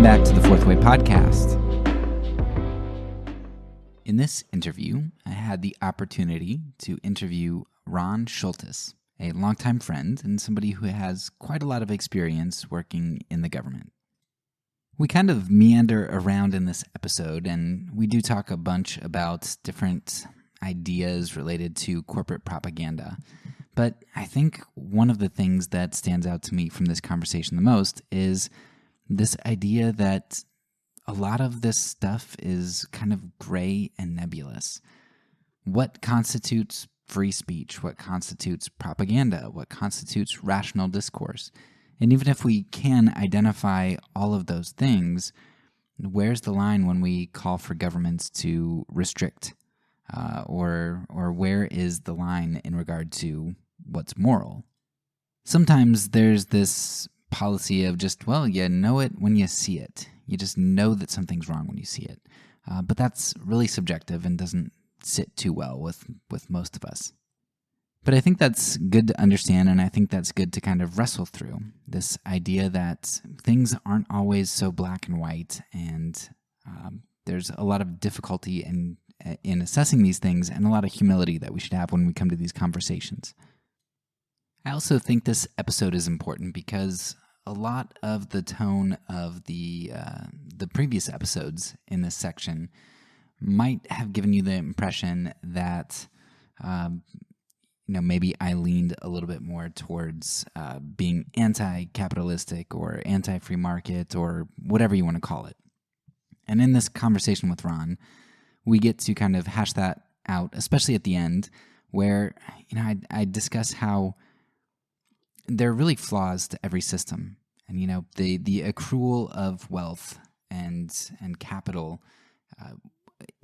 Welcome back to the Fourth Way Podcast. In this interview, I had the opportunity to interview Ron Shultis, a longtime friend and somebody who has quite a lot of experience working in the government. We kind of meander around in this episode, and we do talk a bunch about different ideas related to corporate propaganda. But I think one of the things that stands out to me from this conversation the most is this idea that a lot of this stuff is kind of gray and nebulous. What constitutes free speech? What constitutes propaganda? What constitutes rational discourse? And even if we can identify all of those things, where's the line when we call for governments to restrict? Or where is the line in regard to what's moral? Sometimes there's this policy of just, well, you know it when you see it. You just know that something's wrong when you see it. But that's really subjective and doesn't sit too well with most of us. But I think that's good to understand, and I think that's good to kind of wrestle through. This idea that things aren't always so black and white, and there's a lot of difficulty in assessing these things, and a lot of humility that we should have when we come to these conversations. I also think this episode is important because a lot of the tone of the previous episodes in this section might have given you the impression that maybe I leaned a little bit more towards being anti-capitalistic or anti-free market or whatever you want to call it. And in this conversation with Ron, we get to kind of hash that out, especially at the end, where I discuss how there are really flaws to every system. And, the accrual of wealth and capital,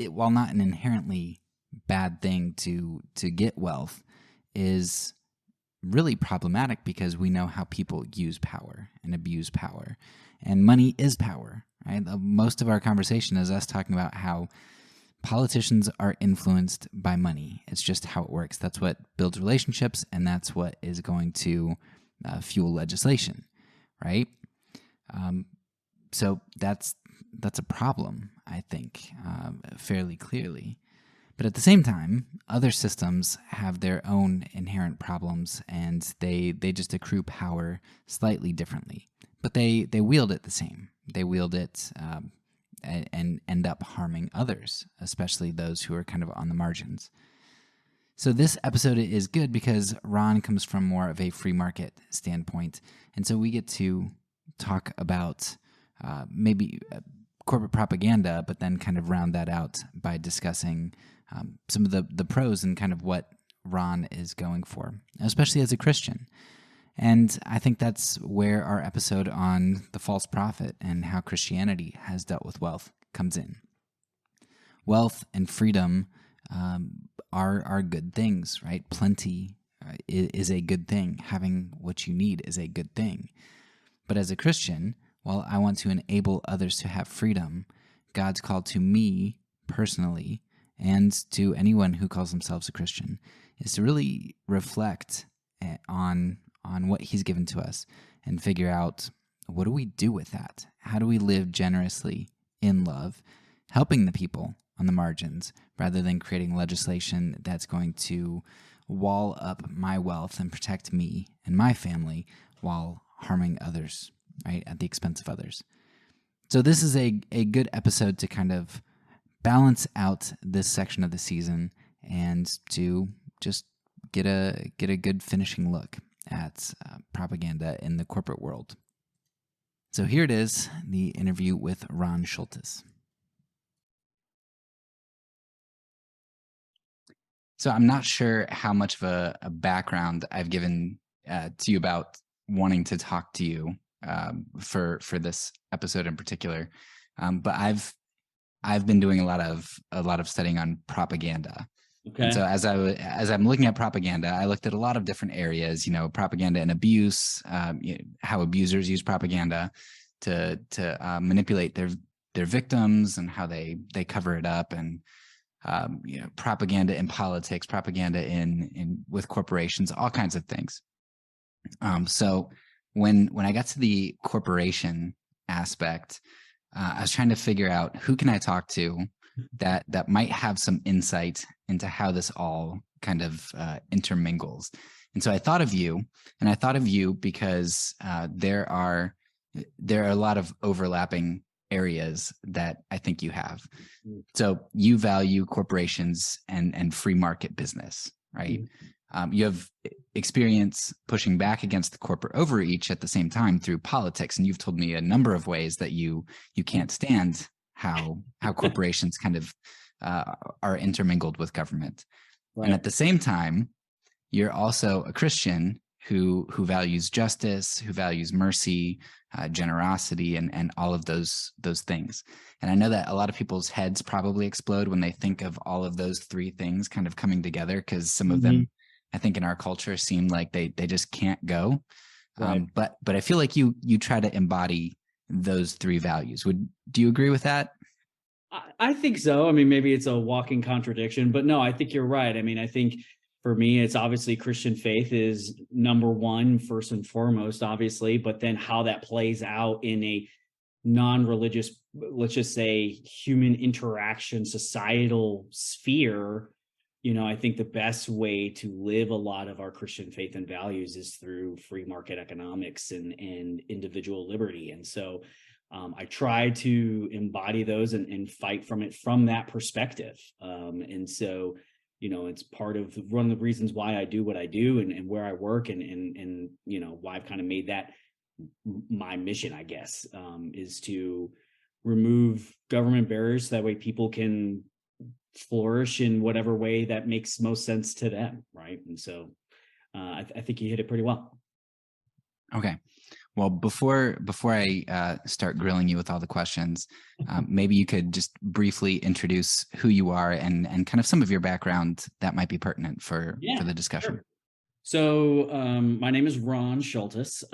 while not an inherently bad thing to get wealth, is really problematic because we know how people use power and abuse power. And money is power, right? Most of our conversation is us talking about how politicians are influenced by money. It's just how it works. That's what builds relationships, and that's what is going to fuel legislation, right? So that's a problem, I think, fairly clearly. But at the same time, other systems have their own inherent problems, and they just accrue power slightly differently. But they wield it the same. They wield it and end up harming others, especially those who are kind of on the margins. So this episode is good because Ron comes from more of a free market standpoint, and so we get to talk about maybe corporate propaganda, but then kind of round that out by discussing some of the pros and kind of what Ron is going for, especially as a Christian. And I think that's where our episode on the false prophet and how Christianity has dealt with wealth comes in. Wealth and freedom are good things, right? Plenty is a good thing. Having what you need is a good thing. But as a Christian, while I want to enable others to have freedom, God's call to me personally and to anyone who calls themselves a Christian is to really reflect on what he's given to us and figure out, what do we do with that? How do we live generously in love, helping the people on the margins rather than creating legislation that's going to wall up my wealth and protect me and my family while harming others, right, at the expense of others. So this is a good episode to kind of balance out this section of the season and to just get a good finishing look at propaganda in the corporate world. So here it is, the interview with Ron Shultis. So I'm not sure how much of a background I've given to you about wanting to talk to you for this episode in particular, but I've been doing a lot of studying on propaganda. Okay. And so as I'm looking at propaganda, I looked at a lot of different areas, propaganda and abuse, how abusers use propaganda to manipulate their victims and how they cover it up, and propaganda in politics, propaganda in with corporations, all kinds of things. So when I got to the corporation aspect, I was trying to figure out who can I talk to that might have some insight into how this all kind of intermingles. And so I thought of you, and I thought of you because there are a lot of overlapping areas that I think you have. So you value corporations and free market business, right? You have experience pushing back against the corporate overreach at the same time through politics, and you've told me a number of ways that you can't stand how corporations kind of are intermingled with government. Right. And at the same time, you're also a Christian who values justice, who values mercy, generosity, and all of those things. And I know that a lot of people's heads probably explode when they think of all of those three things kind of coming together, because some of them, I think, in our culture seem like they just can't go. Right. But I feel like you try to embody those three values. Do you agree with that? I think so. I mean, maybe it's a walking contradiction, but no, I think you're right. I mean, I think for me, it's obviously Christian faith is number one, first and foremost, obviously, but then how that plays out in a non-religious, let's just say human interaction, societal sphere. I think the best way to live a lot of our Christian faith and values is through free market economics and individual liberty. And so I try to embody those and fight from it from that perspective. And so, it's part of one of the reasons why I do what I do and where I work and why I've kind of made that my mission, I guess, is to remove government barriers so that way people can flourish in whatever way that makes most sense to them, right? And so I think you hit it pretty well. Okay. Well, before I start grilling you with all the questions, maybe you could just briefly introduce who you are and kind of some of your background that might be pertinent for the discussion. Sure. So my name is Ron Shultis.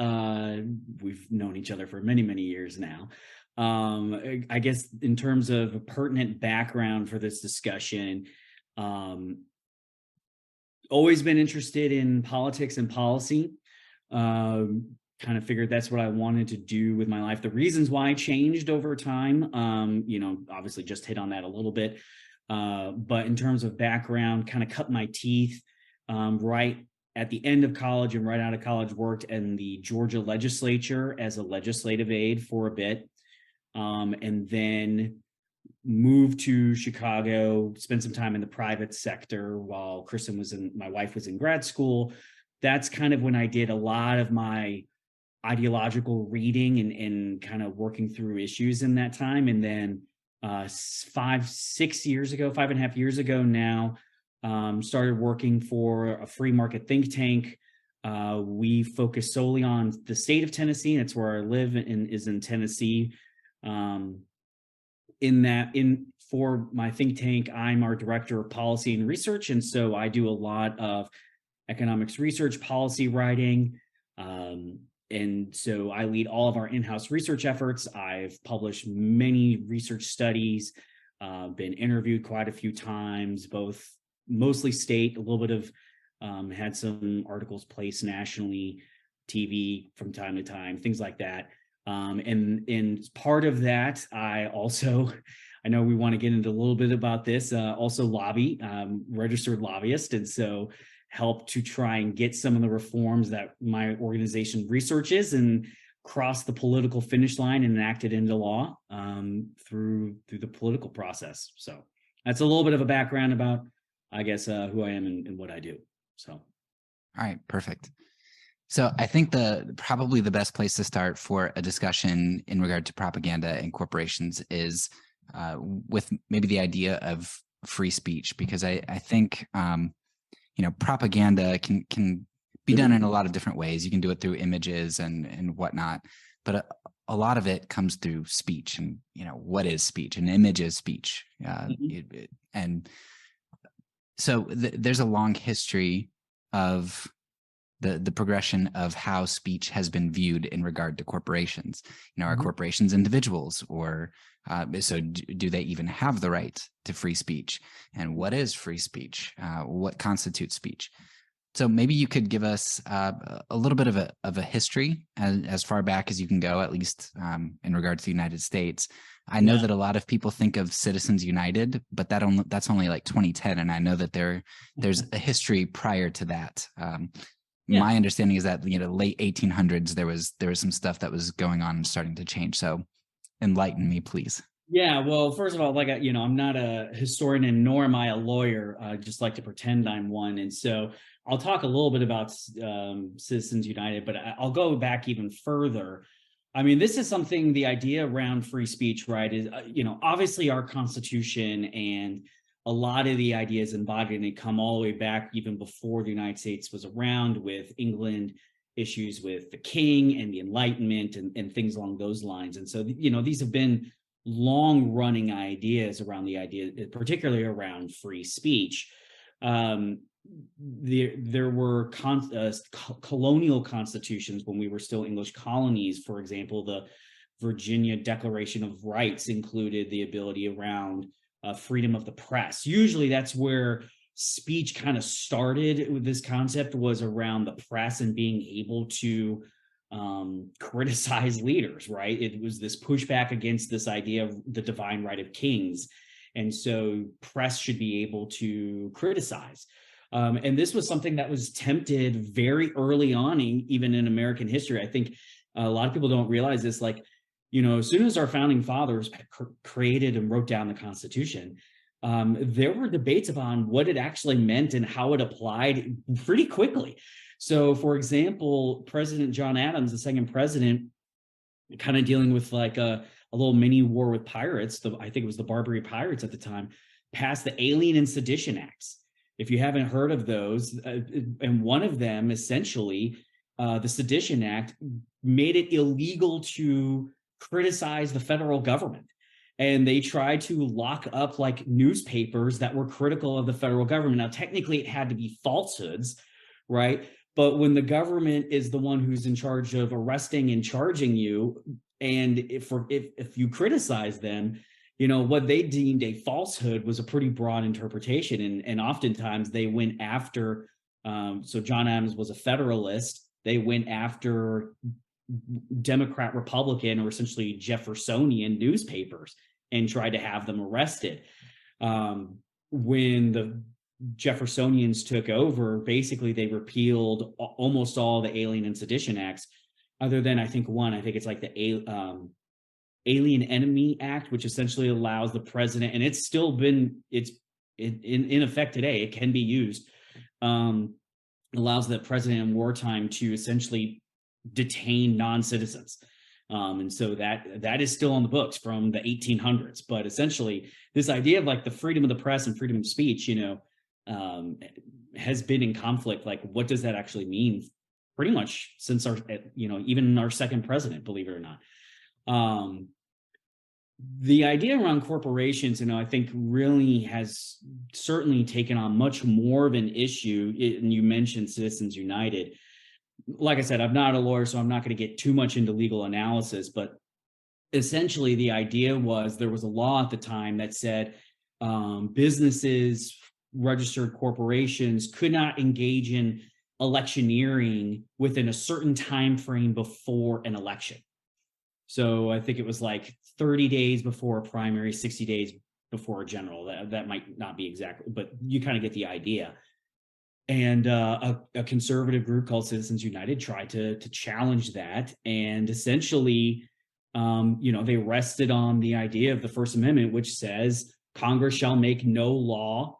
We've known each other for many, many years now. I guess in terms of a pertinent background for this discussion, always been interested in politics and policy. Kind of figured that's what I wanted to do with my life. The reasons why I changed over time, obviously just hit on that a little bit. But in terms of background, kind of cut my teeth right at the end of college and right out of college, worked in the Georgia legislature as a legislative aide for a bit. And then moved to Chicago, spent some time in the private sector while my wife was in grad school. That's kind of when I did a lot of my ideological reading and kind of working through issues in that time. And then 5.5 years ago now, started working for a free market think tank. We focus solely on the state of Tennessee. That's where I live and is in Tennessee. For my think tank, I'm our director of policy and research. And so I do a lot of economics research, policy writing. And so I lead all of our in-house research efforts. I've published many research studies, been interviewed quite a few times, both mostly state, a little bit of had some articles placed nationally, TV from time to time, things like that. And part of that, I know we want to get into a little bit about this, also lobby, registered lobbyist. And so help to try and get some of the reforms that my organization researches and cross the political finish line and enacted into law through the political process. So that's a little bit of a background about, I guess, who I am and what I do. So. All right, perfect. So I think probably the best place to start for a discussion in regard to propaganda and corporations is with maybe the idea of free speech, because I think propaganda can be done in a lot of different ways. You can do it through images and whatnot, but a lot of it comes through speech. And what is speech? An image is speech, and so there's a long history of the progression of how speech has been viewed in regard to corporations. Are corporations individuals, or so do they even have the right to free speech? And what is free speech? What constitutes speech? So maybe you could give us a little bit of a history as far back as you can go, at least in regards to the United States. I know Yeah. that a lot of people think of Citizens United, but that's only like 2010, and I know that there's a history prior to that. Yeah. My understanding is that late 1800s there was some stuff that was going on and starting to change. So enlighten me, please. Yeah, well, first of all, like, I'm not a historian and nor am I a lawyer. I just like to pretend I'm one. And so I'll talk a little bit about Citizens United, but I'll go back even further. I mean, this is something, the idea around free speech, right, is, obviously our Constitution and a lot of the ideas embodied in it come all the way back even before the United States was around, with England, issues with the king and the Enlightenment and things along those lines. And so, these have been long running ideas around the idea, particularly around free speech. There were colonial constitutions when we were still English colonies. For example, the Virginia Declaration of Rights included the ability around freedom of the press. Usually that's where speech kind of started with this concept, was around the press and being able to criticize leaders, right? It was this pushback against this idea of the divine right of kings. And so press should be able to criticize. And this was something that was attempted very early on, even in American history. I think a lot of people don't realize this, like, as soon as our founding fathers created and wrote down the Constitution, there were debates upon what it actually meant and how it applied pretty quickly. So, for example, President John Adams, the second president, kind of dealing with like a little mini war with pirates, I think it was the Barbary Pirates at the time, passed the Alien and Sedition Acts. If you haven't heard of those, and one of them, essentially, the Sedition Act, made it illegal to criticize the federal government. And they tried to lock up like newspapers that were critical of the federal government. Now, technically, it had to be falsehoods, right? But when the government is the one who's in charge of arresting and charging you, and if you criticize them, what they deemed a falsehood was a pretty broad interpretation. And oftentimes they went after, so John Adams was a Federalist. They went after Democrat, Republican, or essentially Jeffersonian newspapers and tried to have them arrested. When the Jeffersonians took over, basically they repealed almost all the Alien and Sedition Acts, other than I think it's like the Alien Enemy Act, which essentially allows the president, and it's in effect today, it can be used, allows the president in wartime to essentially detain non-citizens. And so that is still on the books from the 1800s. But essentially, this idea of like the freedom of the press and freedom of speech, has been in conflict. Like, what does that actually mean? Pretty much since even our second president, believe it or not. The idea around corporations, I think really has certainly taken on much more of an issue. And you mentioned Citizens United. Like I said, I'm not a lawyer, so I'm not going to get too much into legal analysis, but essentially the idea was there was a law at the time that said businesses, registered corporations could not engage in electioneering within a certain time frame before an election. So I think it was like 30 days before a primary, 60 days before a general. That might not be exactly, but you kind of get the idea. And a conservative group called Citizens United tried to challenge that. And essentially, they rested on the idea of the First Amendment, which says Congress shall make no law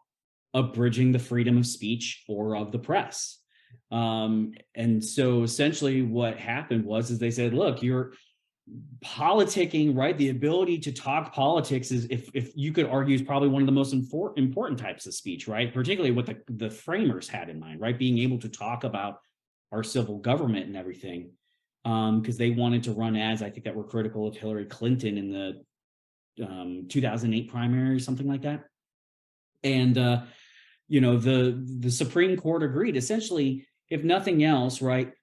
abridging the freedom of speech or of the press. And so essentially what happened was they said, look, you're politicking, right? The ability to talk politics is, if you could argue, is probably one of the most important types of speech, right? Particularly what the framers had in mind, right? Being able to talk about our civil government and everything, because they wanted to run ads, I think, that were critical of Hillary Clinton in the 2008 primary, something like that. And the Supreme Court agreed, essentially, if nothing else, right?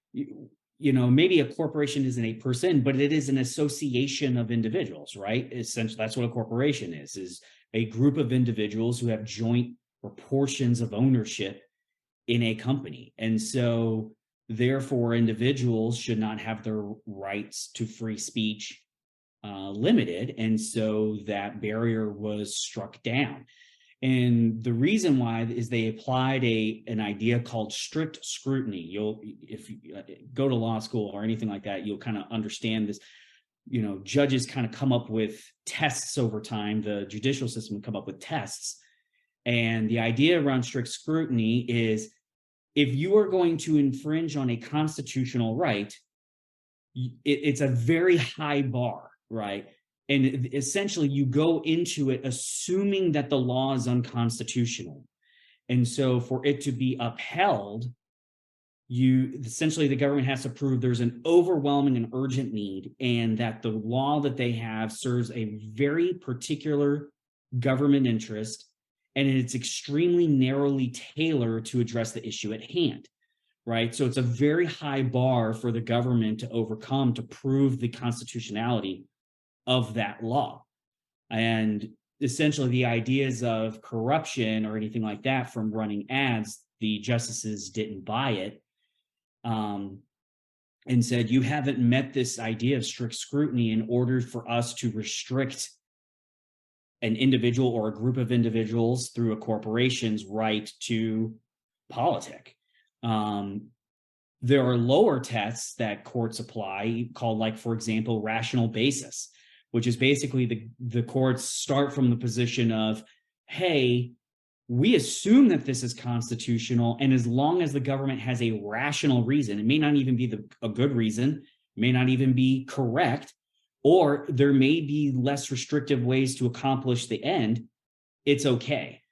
Maybe a corporation isn't a person, but it is an association of individuals, right? Essentially, that's what a corporation is a group of individuals who have joint or portions of ownership in a company. And so therefore individuals should not have their rights to free speech limited. And so that barrier was struck down. And the reason why is they applied an idea called strict scrutiny. If you go to law school or anything like that, you'll kind of understand this. Judges kind of come up with tests over time. The judicial system come up with tests. And the idea around strict scrutiny is if you are going to infringe on a constitutional right, it's a very high bar, right? And essentially you go into it assuming that the law is unconstitutional. And so for it to be upheld, the government has to prove there's an overwhelming and urgent need, and that the law that they have serves a very particular government interest, and it's extremely narrowly tailored to address the issue at hand, right? So it's a very high bar for the government to overcome to prove the constitutionality of that law. And essentially the ideas of corruption or anything like that from running ads, the justices didn't buy it, and said, you haven't met this idea of strict scrutiny in order for us to restrict an individual or a group of individuals through a corporation's right to politic. There are lower tests that courts apply called, like, for example, rational basis, which is basically the courts start from the position of, hey, we assume that this is constitutional, and as long as the government has a rational reason, it may not even be a good reason, may not even be correct, or there may be less restrictive ways to accomplish the end, it's okay.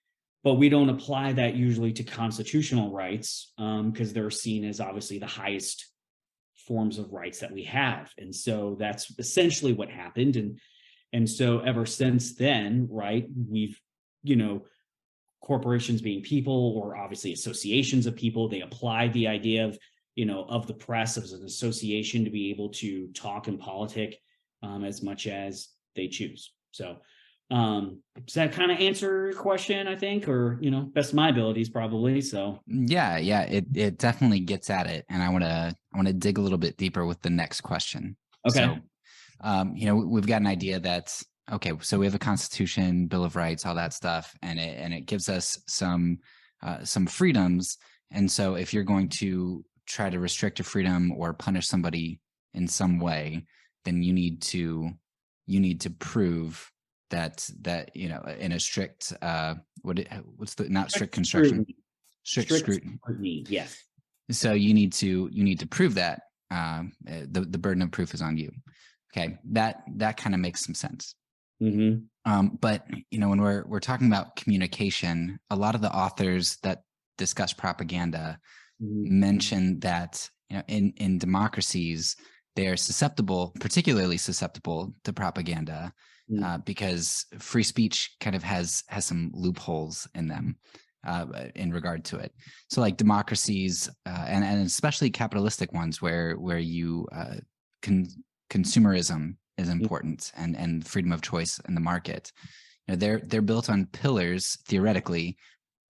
But we don't apply that usually to constitutional rights because they're seen as obviously the highest forms of rights that we have. And so that's essentially what happened. And so ever since then, right, we've, corporations being people, or obviously associations of people, they applied the idea of the press as an association to be able to talk in politic as much as they choose. So does that kind of answer your question, I think, or, best of my abilities probably. So yeah, it definitely gets at it. And I want to dig a little bit deeper with the next question. Okay. So, we've got an idea that, okay, so we have a Constitution, Bill of Rights, all that stuff, and it gives us some freedoms. And so if you're going to try to restrict a freedom or punish somebody in some way, then you need to prove that in a strict what's the not strict construction strict scrutiny. Yes. So you need to prove that the burden of proof is on you. Okay, that kind of makes some sense. Mm-hmm. But when we're talking about communication, a lot of the authors that discuss propaganda mention that in democracies they're particularly susceptible to propaganda because free speech kind of has some loopholes in them in regard to it. So like democracies and especially capitalistic ones where you consumerism is important and freedom of choice in the market. They're built on pillars theoretically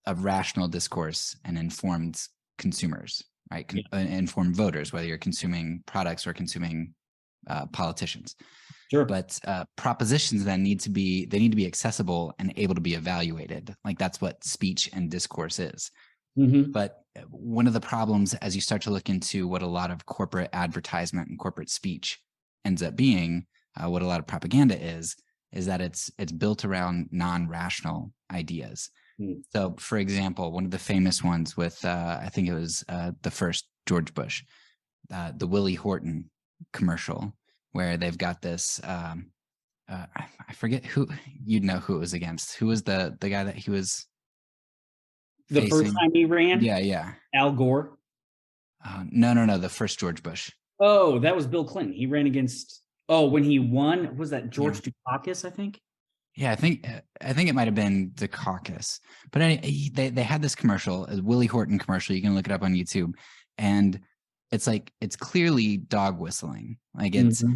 of rational discourse and informed consumers, right? Informed voters, whether you're consuming products or consuming politicians. Sure. But propositions then need to be accessible and able to be evaluated. Like that's what speech and discourse is. Mm-hmm. But one of the problems as you start to look into what a lot of corporate advertisement and corporate speech ends up being, what a lot of propaganda is that it's built around non-rational ideas. So, for example, one of the famous ones with, I think it was the first George Bush, the Willie Horton commercial, where they've got this, I forget who, you'd know who it was against. Who was the guy that he was the facing? First time he ran? Yeah. Al Gore? No, the first George Bush. Oh, that was Bill Clinton. He ran against, when he won, was that George Dukakis, I think? Yeah, I think it might have been the caucus, but they had this commercial, a Willie Horton commercial. You can look it up on YouTube, and it's clearly dog whistling. Like it's I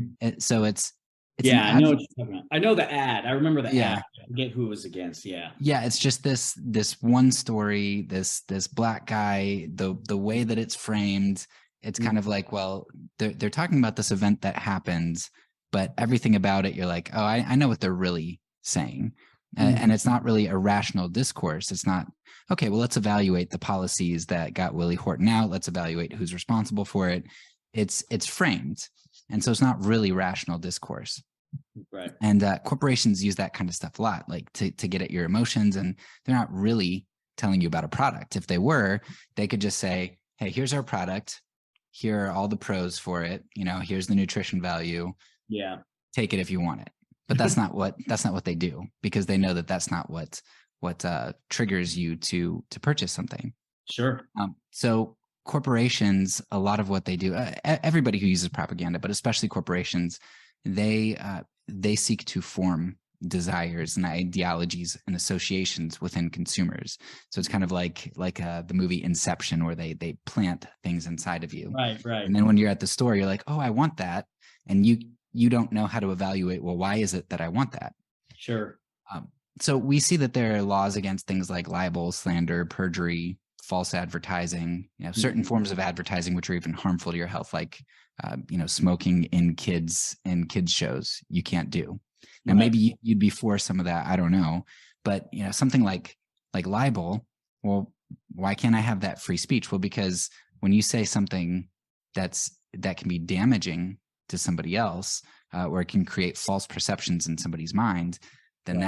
know what you're talking about. I know the ad. I remember the ad. I get who it was against. Yeah. Yeah, it's just this one story, this black guy, the way that it's framed, it's kind of like, well, they're talking about this event that happens, but everything about it, you're like, oh, I know what they're really saying. And it's not really a rational discourse. It's not, okay, well, let's evaluate the policies that got Willie Horton out. Let's evaluate who's responsible for it. It's framed. And so it's not really rational discourse. Right. And corporations use that kind of stuff a lot, like to get at your emotions. And they're not really telling you about a product. If they were, they could just say, hey, here's our product. Here are all the pros for it. Here's the nutrition value. Yeah. Take it if you want it. But that's not what they do, because they know that that's not what triggers you to purchase something. Sure. So corporations, a lot of what they do, everybody who uses propaganda, but especially corporations, they seek to form desires and ideologies and associations within consumers. So it's kind of like the movie Inception, where they plant things inside of you. Right. And then when you're at the store, you're like, oh, I want that. And you don't know how to evaluate, well, why is it that I want that? Sure. So we see that there are laws against things like libel, slander, perjury, false advertising, certain forms of advertising which are even harmful to your health, like smoking in kids shows you can't do. Now, maybe you'd be for some of that, I don't know, but something like libel, well, why can't I have that free speech? Well, because when you say something that can be damaging to somebody else, or it can create false perceptions in somebody's mind, then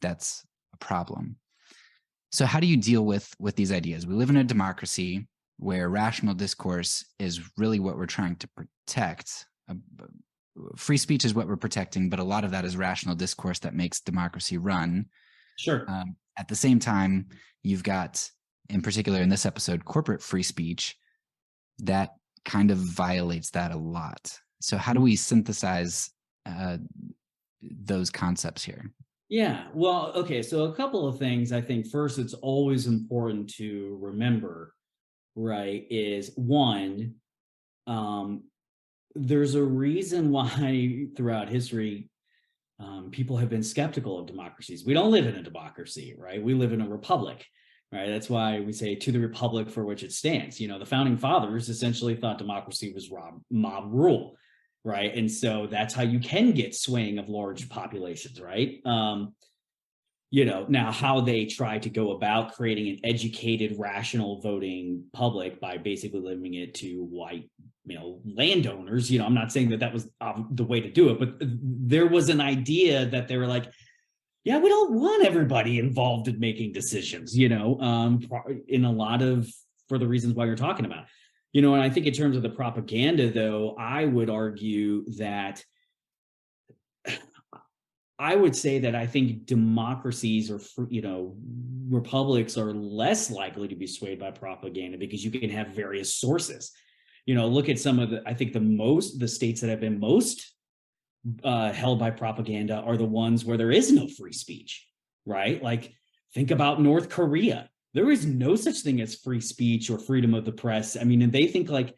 that's a problem. So how do you deal with these ideas? We live in a democracy where rational discourse is really what we're trying to protect. Free speech is what we're protecting, but a lot of that is rational discourse that makes democracy run. Sure. At the same time, you've got, in particular in this episode, corporate free speech that kind of violates that a lot. So how do we synthesize those concepts here? Yeah, well, okay. So a couple of things. I think first, it's always important to remember, right, is one, there's a reason why throughout history, people have been skeptical of democracies. We don't live in a democracy, right? We live in a republic, right? That's why we say to the republic for which it stands. The founding fathers essentially thought democracy was mob rule, right? And so that's how you can get swaying of large populations, right? Now how they try to go about creating an educated, rational voting public by basically limiting it to white, landowners. I'm not saying that was the way to do it, but there was an idea that they were like, yeah, we don't want everybody involved in making decisions, in a lot of, for the reasons why you're talking about. And I think in terms of the propaganda, though, I would argue that I would say that I think democracies or, republics are less likely to be swayed by propaganda because you can have various sources. Look at some of the states that have been most held by propaganda are the ones where there is no free speech, right? Like, think about North Korea. There is no such thing as free speech or freedom of the press. I mean, and they think like,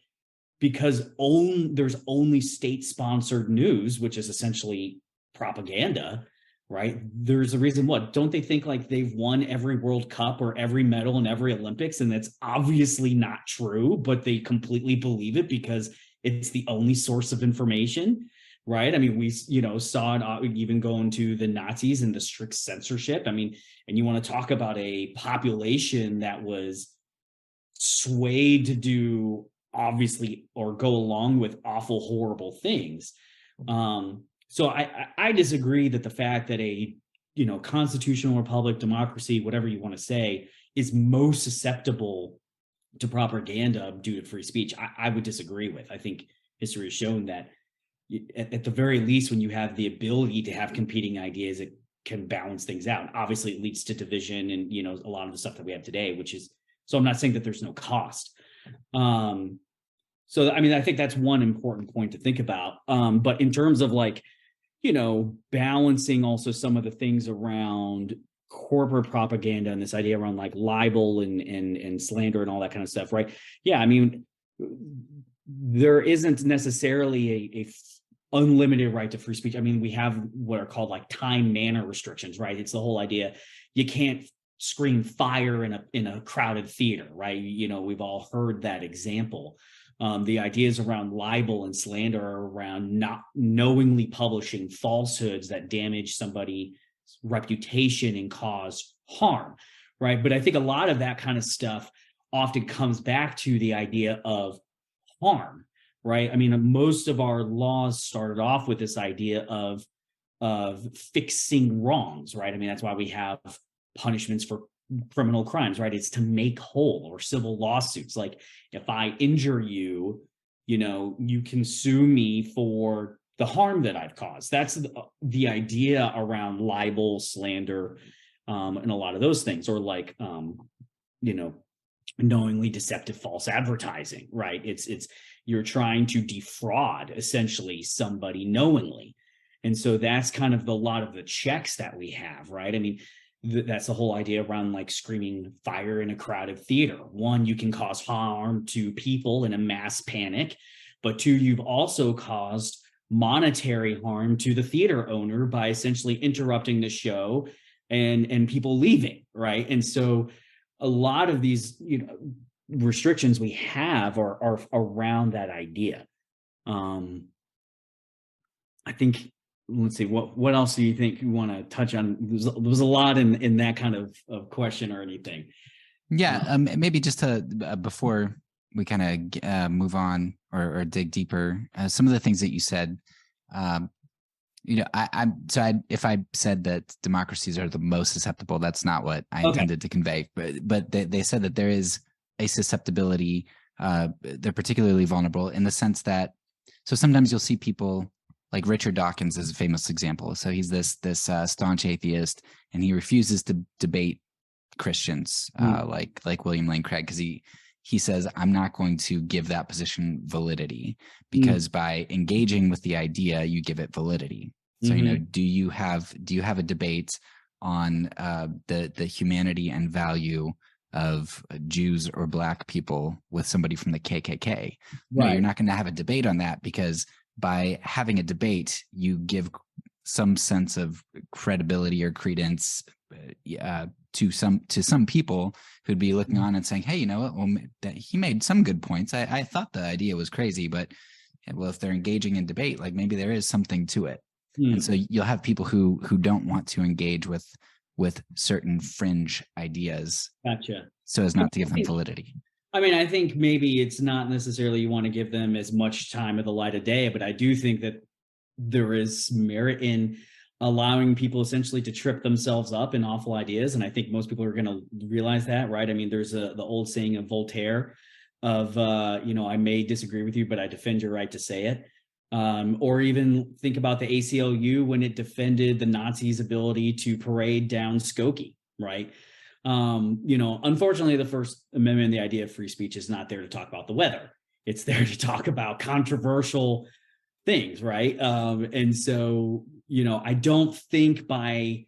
because there's only state-sponsored news, which is essentially propaganda, right? There's a reason. What, don't they think like they've won every World Cup or every medal in every Olympics? And that's obviously not true, but they completely believe it because it's the only source of information, right? I mean, we, saw it even going to the Nazis and the strict censorship. I mean, and you want to talk about a population that was swayed to do obviously or go along with awful, horrible things. So I disagree that the fact that a, constitutional republic, democracy, whatever you want to say, is most susceptible to propaganda due to free speech. I would disagree with. I think history has shown that at the very least, when you have the ability to have competing ideas, it can balance things out. Obviously, it leads to division and, a lot of the stuff that we have today, which is, so I'm not saying that there's no cost. So, I mean, I think that's one important point to think about. But in terms of like, balancing also some of the things around corporate propaganda and this idea around like libel and slander and all that kind of stuff, right? Yeah, I mean, there isn't necessarily unlimited right to free speech. I mean, we have what are called like time manner restrictions, right? It's the whole idea you can't scream fire in a crowded theater, right? You know, we've all heard that example. The ideas around libel and slander are around not knowingly publishing falsehoods that damage somebody's reputation and cause harm, right? But I think a lot of that kind of stuff often comes back to the idea of harm, right? I mean, most of our laws started off with this idea of fixing wrongs, right? I mean, that's why we have punishments for criminal crimes, right? It's to make whole, or civil lawsuits. Like if I injure you, you know, you can sue me for the harm that I've caused. That's the idea around libel, slander, and a lot of those things, or like, you know, knowingly deceptive false advertising, right? It's you're trying to defraud essentially somebody knowingly. And so that's kind of a lot of the checks that we have, right? I mean, that's the whole idea around like screaming fire in a crowded theater. One, you can cause harm to people in a mass panic, but two, you've also caused monetary harm to the theater owner by essentially interrupting the show and people leaving, right? And so a lot of these, you know, restrictions we have are around that idea. I think, let's see, what else do you think you want to touch on? There's a lot in that kind of question or anything. Yeah, maybe just to before we kind of move on or dig deeper, some of the things that you said. You know, if I said that democracies are the most susceptible, that's not what I intended to convey. But they said that there is a susceptibility. They're particularly vulnerable in the sense that, so sometimes you'll see people like Richard Dawkins is a famous example. So he's this staunch atheist, and he refuses to debate Christians like William Lane Craig, because he says, I'm not going to give that position validity, because by engaging with the idea, you give it validity. So, you know, do you have a debate on the humanity and value of Jews or Black people with somebody from the KKK? Right. No, you're not going to have a debate on that, because by having a debate, you give some sense of credibility or credence to some people who'd be looking on and saying, hey, you know what, well, that he made some good points. I thought the idea was crazy, but well, if they're engaging in debate, like maybe there is something to it. And so you'll have people who don't want to engage with certain fringe ideas. Gotcha. So as not to give them validity. I mean, I think maybe it's not necessarily you want to give them as much time of the light of day, but I do think that there is merit in allowing people essentially to trip themselves up in awful ideas. And I think most people are going to realize that, right? I mean, there's the old saying of Voltaire of, you know, I may disagree with you, but I defend your right to say it. Or even think about the ACLU when it defended the Nazis' ability to parade down Skokie, right? You know, unfortunately, the First Amendment, the idea of free speech, is not there to talk about the weather. It's there to talk about controversial things, right? And so, you know, I don't think by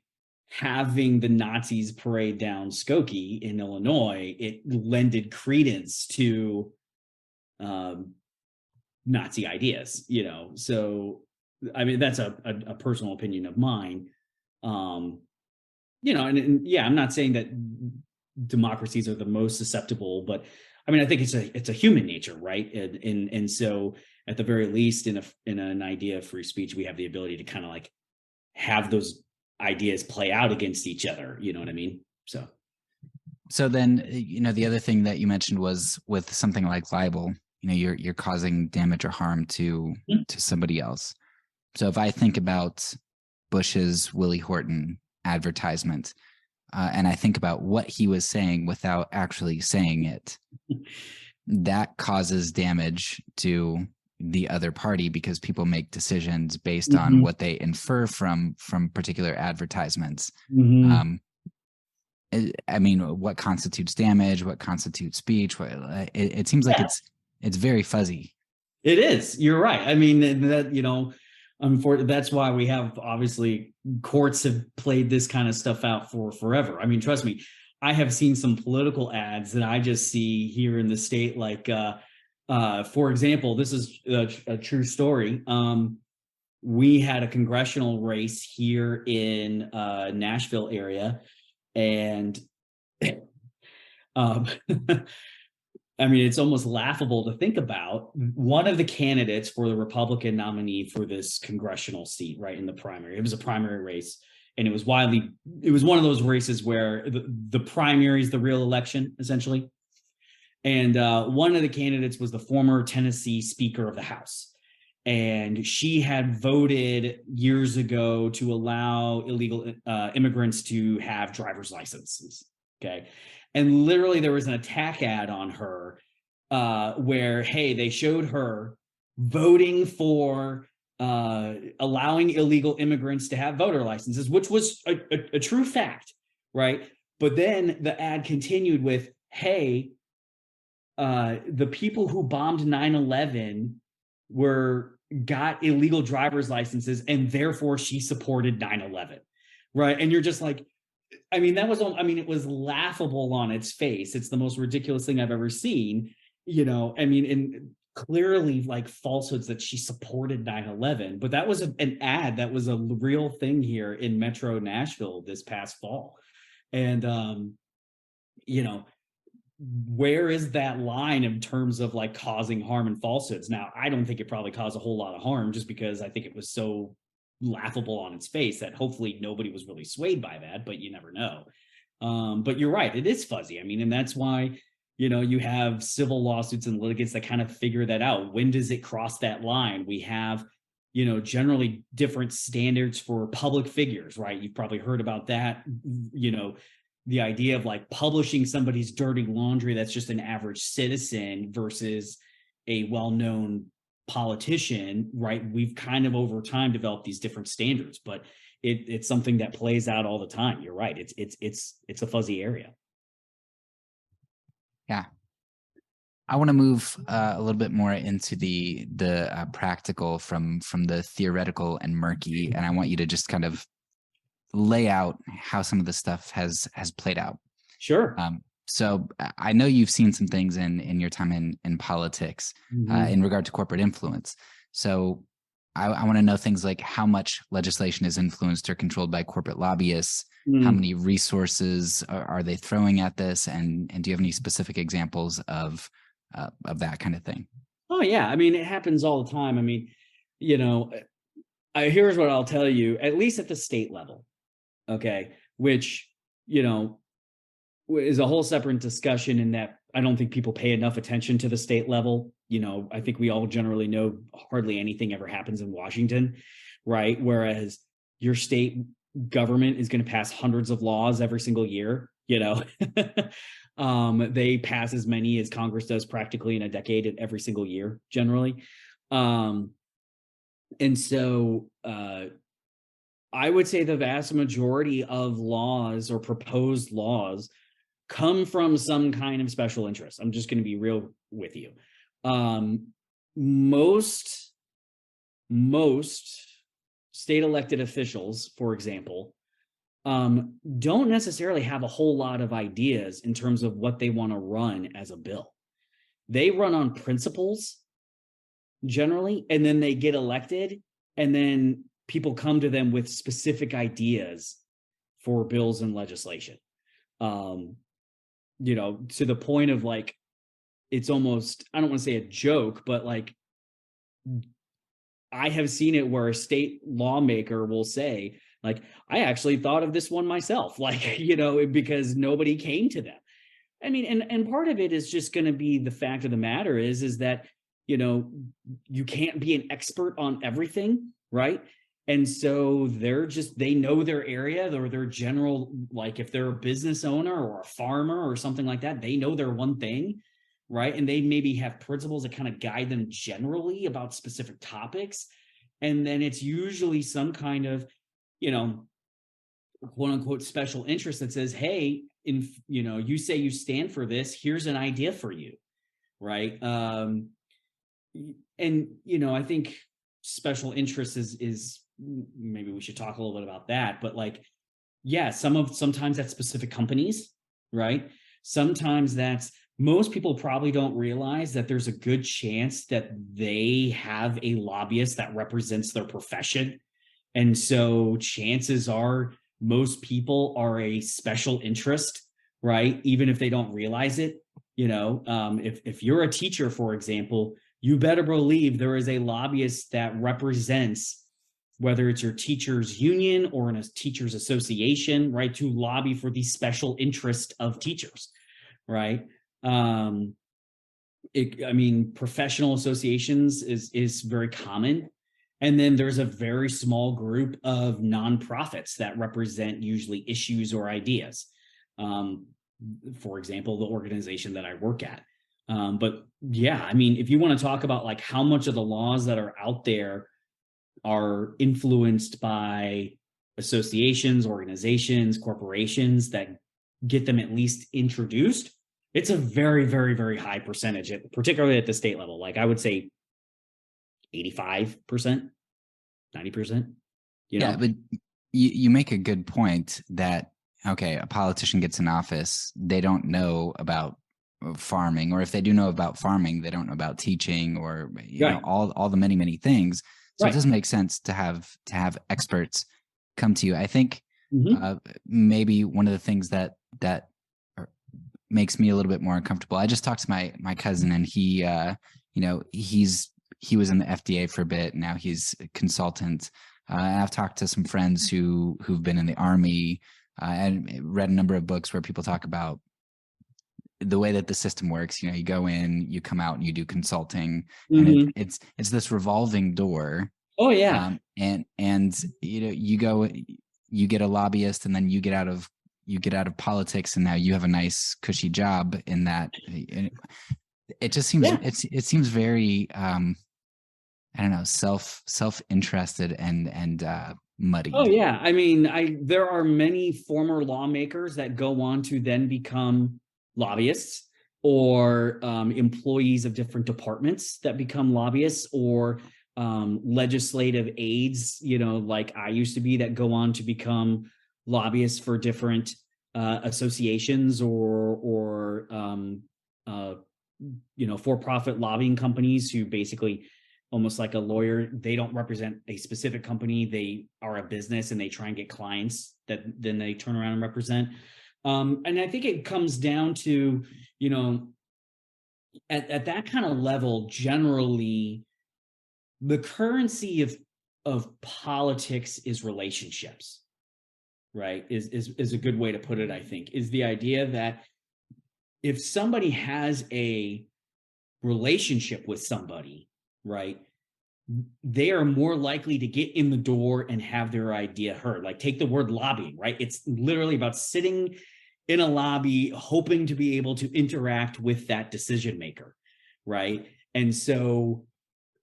having the Nazis parade down Skokie in Illinois, it lended credence to Nazi ideas, you know. So, I mean, that's a personal opinion of mine. You know, and yeah, I'm not saying that democracies are the most susceptible, but I mean, I think it's a human nature, right? And so at the very least, in an idea of free speech, we have the ability to kind of like have those ideas play out against each other. You know what I mean? So then, you know, the other thing that you mentioned was with something like libel, you know, you're causing damage or harm to somebody else. So if I think about Bush's Willie Horton advertisement, and I think about what he was saying without actually saying it, that causes damage to the other party, because people make decisions based on what they infer from particular advertisements. I mean, what constitutes damage? What constitutes speech? It seems like it's very fuzzy. It is. You're right. I mean, that, you know, that's why we have, obviously, courts have played this kind of stuff out for forever. I mean, trust me, I have seen some political ads that I just see here in the state. Like, for example, this is a true story. we had a congressional race here in Nashville area, and um, I mean, it's almost laughable to think about. One of the candidates for the Republican nominee for this congressional seat, right, in the primary, it was a primary race, and it was one of those races where the primary is the real election, essentially. And one of the candidates was the former Tennessee Speaker of the House. And she had voted years ago to allow illegal immigrants to have driver's licenses. Okay. And literally there was an attack ad on her where, hey, they showed her voting for allowing illegal immigrants to have voter licenses, which was a true fact, right? But then the ad continued with, hey, the people who bombed 9/11 got illegal driver's licenses, and therefore she supported 9/11, right? And you're just like, I mean, it was laughable on its face. It's the most ridiculous thing I've ever seen, I mean, and clearly like falsehoods that she supported 9/11, but that was an ad that was a real thing here in Metro Nashville this past fall. And, where is that line in terms of like causing harm and falsehoods? Now, I don't think it probably caused a whole lot of harm, just because I think it was so laughable on its face that hopefully nobody was really swayed by that, but you never know. But you're right, it is fuzzy. I mean, and that's why, you have civil lawsuits and litigants that kind of figure that out. When does it cross that line? We have, generally different standards for public figures, right? You've probably heard about that, the idea of like publishing somebody's dirty laundry that's just an average citizen versus a well-known politician, right? We've kind of over time developed these different standards, but it's something that plays out all the time. You're right. It's a fuzzy area. Yeah. I want to move a little bit more into the practical from the theoretical and murky, and I want you to just kind of lay out how some of this stuff has played out. Sure. So I know you've seen some things in your time in politics in regard to corporate influence. So I want to know things like how much legislation is influenced or controlled by corporate lobbyists. How many resources are they throwing at this? And do you have any specific examples of that kind of thing? Oh, yeah. I mean, it happens all the time. I mean, here's what I'll tell you, at least at the state level. Okay. Which, is a whole separate discussion, in that I don't think people pay enough attention to the state level. I think we all generally know hardly anything ever happens in Washington, right? Whereas your state government is going to pass hundreds of laws every single year, they pass as many as Congress does practically in a decade every single year, generally. And so, I would say the vast majority of laws or proposed laws come from some kind of special interest. I'm just going to be real with you. Most state elected officials, for example, don't necessarily have a whole lot of ideas in terms of what they want to run as a bill. They run on principles generally, and then they get elected, and then people come to them with specific ideas for bills and legislation. To the point of like, it's almost, I don't want to say a joke, but like, I have seen it where a state lawmaker will say, like, I actually thought of this one myself, like, because nobody came to them. I mean, and part of it is just going to be the fact of the matter is that, you can't be an expert on everything, right? And so they know their area, or their general, like if they're a business owner or a farmer or something like that, they know their one thing, right? And they maybe have principles that kind of guide them generally about specific topics. And then it's usually some kind of, quote unquote special interest that says, hey, you say you stand for this, here's an idea for you, right? And I think special interest is maybe we should talk a little bit about that, but like, yeah, sometimes that's specific companies, right? Sometimes that's most people probably don't realize that there's a good chance that they have a lobbyist that represents their profession. And so chances are most people are a special interest, right? Even if they don't realize it. If you're a teacher, for example, you better believe there is a lobbyist that represents, whether it's your teachers union or in a teachers association, right, to lobby for the special interest of teachers, right? Professional associations is very common. And then there's a very small group of nonprofits that represent usually issues or ideas. For example, the organization that I work at. But yeah, I mean, if you want to talk about like how much of the laws that are out there are influenced by associations, organizations, corporations that get them at least introduced, it's a very, very, very high percentage, particularly at the state level. Like I would say 85%, 90%, Yeah, but you make a good point that, okay, a politician gets in office, they don't know about farming, or if they do know about farming, they don't know about teaching, or right. all the many, many things. So Right. it doesn't make sense to have experts come to you. I think maybe one of the things that makes me a little bit more uncomfortable. I just talked to my cousin, and he he was in the FDA for a bit. Now he's a consultant. I've talked to some friends who've been in the Army, and read a number of books where people talk about the way that the system works. You go in, you come out, and you do consulting, and it's this revolving door. Oh yeah. And you go, you get a lobbyist, and then you get out of politics, and now you have a nice cushy job in that. It just seems it seems very I don't know, self-interested and muddied. Oh yeah. I mean, there are many former lawmakers that go on to then become lobbyists, or employees of different departments that become lobbyists, or legislative aides, like I used to be, that go on to become lobbyists for different associations or for-profit lobbying companies, who basically, almost like a lawyer, they don't represent a specific company, they are a business, and they try and get clients that then they turn around and represent. And I think it comes down to, at that kind of level, generally the currency of politics is relationships, right? Is a good way to put it, I think. Is the idea that if somebody has a relationship with somebody, right, they are more likely to get in the door and have their idea heard. Like, take the word lobbying, right? It's literally about sitting in a lobby, hoping to be able to interact with that decision maker, right? And so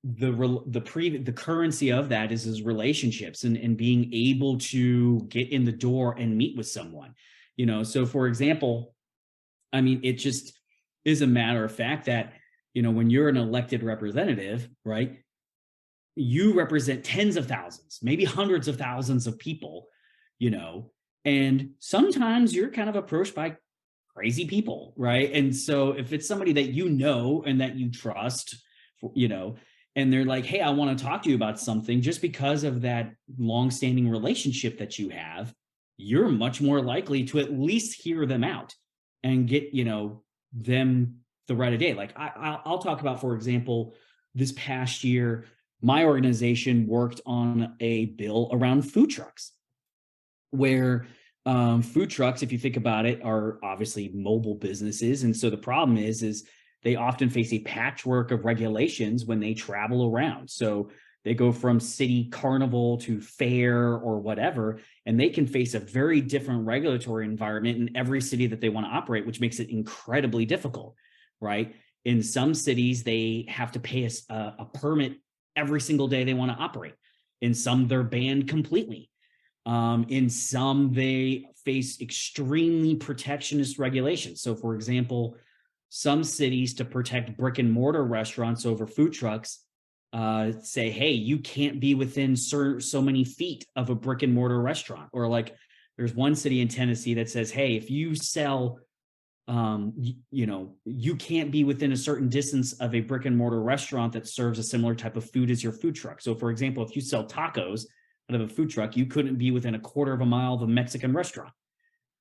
the currency of that is relationships, and being able to get in the door and meet with someone. So for example, I mean, it just is a matter of fact that, when you're an elected representative, right, you represent tens of thousands, maybe hundreds of thousands of people, and sometimes you're kind of approached by crazy people, right? And so if it's somebody that and that you trust, and they're like, hey, I want to talk to you about something, just because of that longstanding relationship that you have, you're much more likely to at least hear them out and get, them the right idea. Like I'll talk about, for example, this past year, my organization worked on a bill around food trucks, where food trucks, if you think about it, are obviously mobile businesses. And so the problem is they often face a patchwork of regulations when they travel around. So they go from city carnival to fair or whatever, and they can face a very different regulatory environment in every city that they want to operate, which makes it incredibly difficult, right? In some cities, they have to pay a permit every single day they want to operate. In some, they're banned completely. In some, they face extremely protectionist regulations. So, for example, some cities, to protect brick and mortar restaurants over food trucks, say, hey, you can't be within so many feet of a brick and mortar restaurant. Or like, there's one city in Tennessee that says, hey, if you sell you can't be within a certain distance of a brick and mortar restaurant that serves a similar type of food as your food truck. So for example, if you sell tacos out of a food truck, you couldn't be within a quarter of a mile of a Mexican restaurant,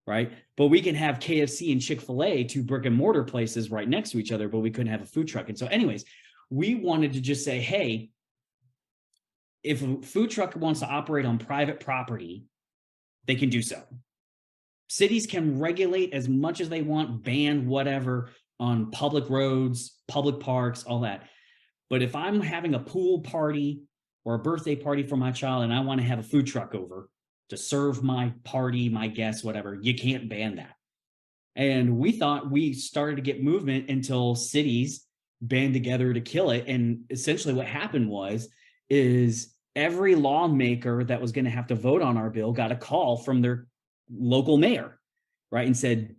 right? But we can have KFC and Chick-fil-A, two brick and mortar places right next to each other, but we couldn't have a food truck. And so anyways, we wanted to just say, hey, if a food truck wants to operate on private property, they can do so. Cities can regulate as much as they want, ban whatever on public roads, public parks, all that. But if I'm having a pool party or a birthday party for my child and I want to have a food truck over to serve my party, my guests, whatever, you can't ban that. And we thought we started to get movement until cities band together to kill it. And essentially what happened is every lawmaker that was going to have to vote on our bill got a call from their local mayor, right? And said,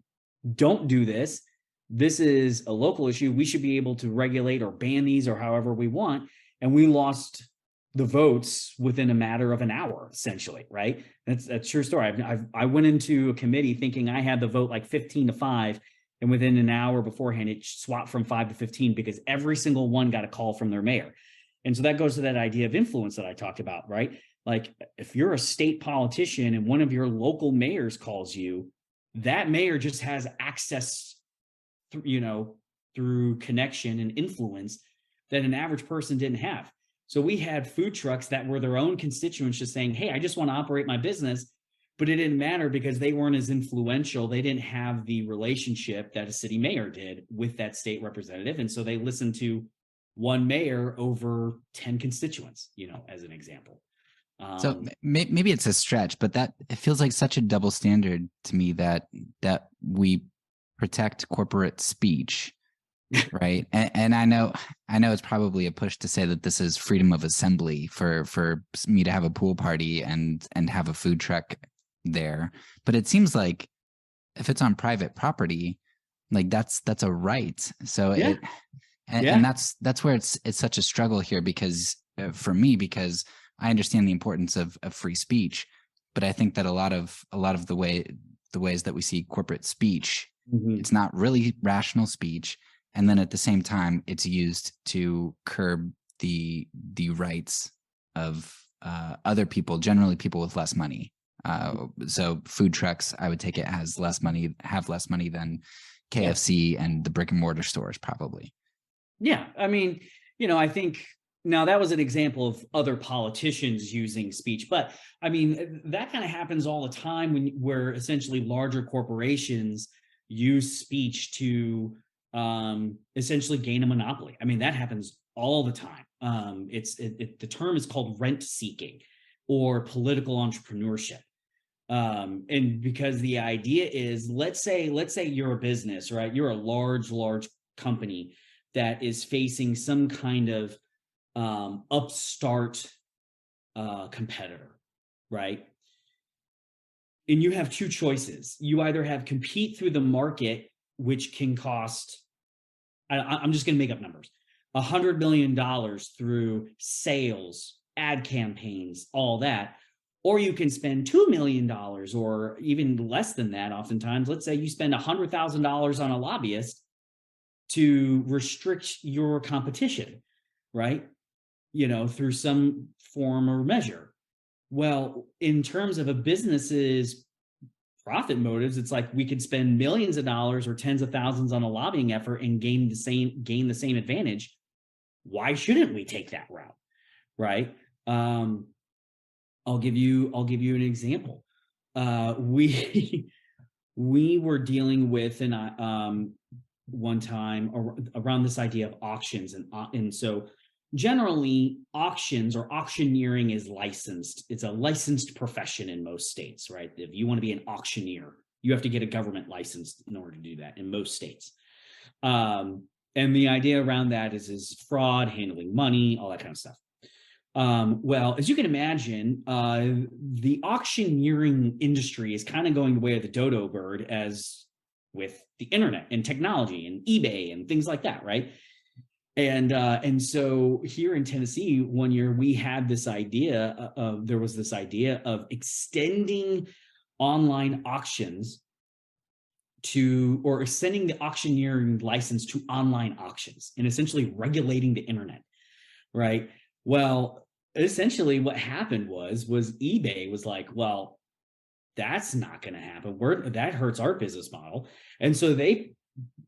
don't do this. This is a local issue. We should be able to regulate or ban these or however we want. And we lost the votes within a matter of an hour, essentially, right? That's a true story. I went into a committee thinking I had the vote like 15-5, and within an hour beforehand, it swapped from 5 to 15 because every single one got a call from their mayor. And so that goes to that idea of influence that I talked about, right? Like if you're a state politician and one of your local mayors calls you, that mayor just has access, through connection and influence that an average person didn't have. So we had food trucks that were their own constituents just saying, hey, I just want to operate my business. But it didn't matter because they weren't as influential. They didn't have the relationship that a city mayor did with that state representative. And so they listened to one mayor over 10 constituents, as an example. So maybe it's a stretch, but that it feels like such a double standard to me that we protect corporate speech, right? And I know it's probably a push to say that this is freedom of assembly for me to have a pool party and have a food truck there, but it seems like if it's on private property, like that's a right. So yeah. And that's where it's such a struggle here because for me, because I understand the importance of free speech, but I think that a lot of the ways that we see corporate speech, it's not really rational speech, and then at the same time, it's used to curb the rights of other people, generally people with less money. So food trucks, I would take it have less money than KFC and the brick and mortar stores probably. Yeah, I mean, I think now that was an example of other politicians using speech, but I mean, that kind of happens all the time where essentially larger corporations use speech to essentially gain a monopoly. I mean, that happens all the time. The term is called rent seeking or political entrepreneurship. And because the idea is, let's say you're a business, right? You're a large company that is facing some kind of upstart competitor, right? And you have two choices. You either have compete through the market, which can cost, I'm just going to make up numbers, $100 million through sales, ad campaigns, all that. Or you can spend $2 million or even less than that. Oftentimes, let's say you spend $100,000 on a lobbyist to restrict your competition, right? Through some form or measure. Well, in terms of a business's profit motives, it's like we could spend millions of dollars or tens of thousands on a lobbying effort and gain the same advantage. Why shouldn't we take that route, right? I'll give you an example. We were dealing with one time around this idea of auctions, and so generally auctions or auctioneering is licensed. It's a licensed profession in most states, right? If you want to be an auctioneer, you have to get a government license in order to do that in most states. And the idea around that is fraud, handling money, all that kind of stuff. Well, as you can imagine, the auctioneering industry is kind of going the way of the dodo bird, as with the internet and technology and eBay and things like that, right? And so here in Tennessee, one year we had this idea of extending online auctions or sending the auctioneering license to online auctions and essentially regulating the internet, right? Well, essentially what happened was eBay was like, well, that's not going to happen. That hurts our business model. And so they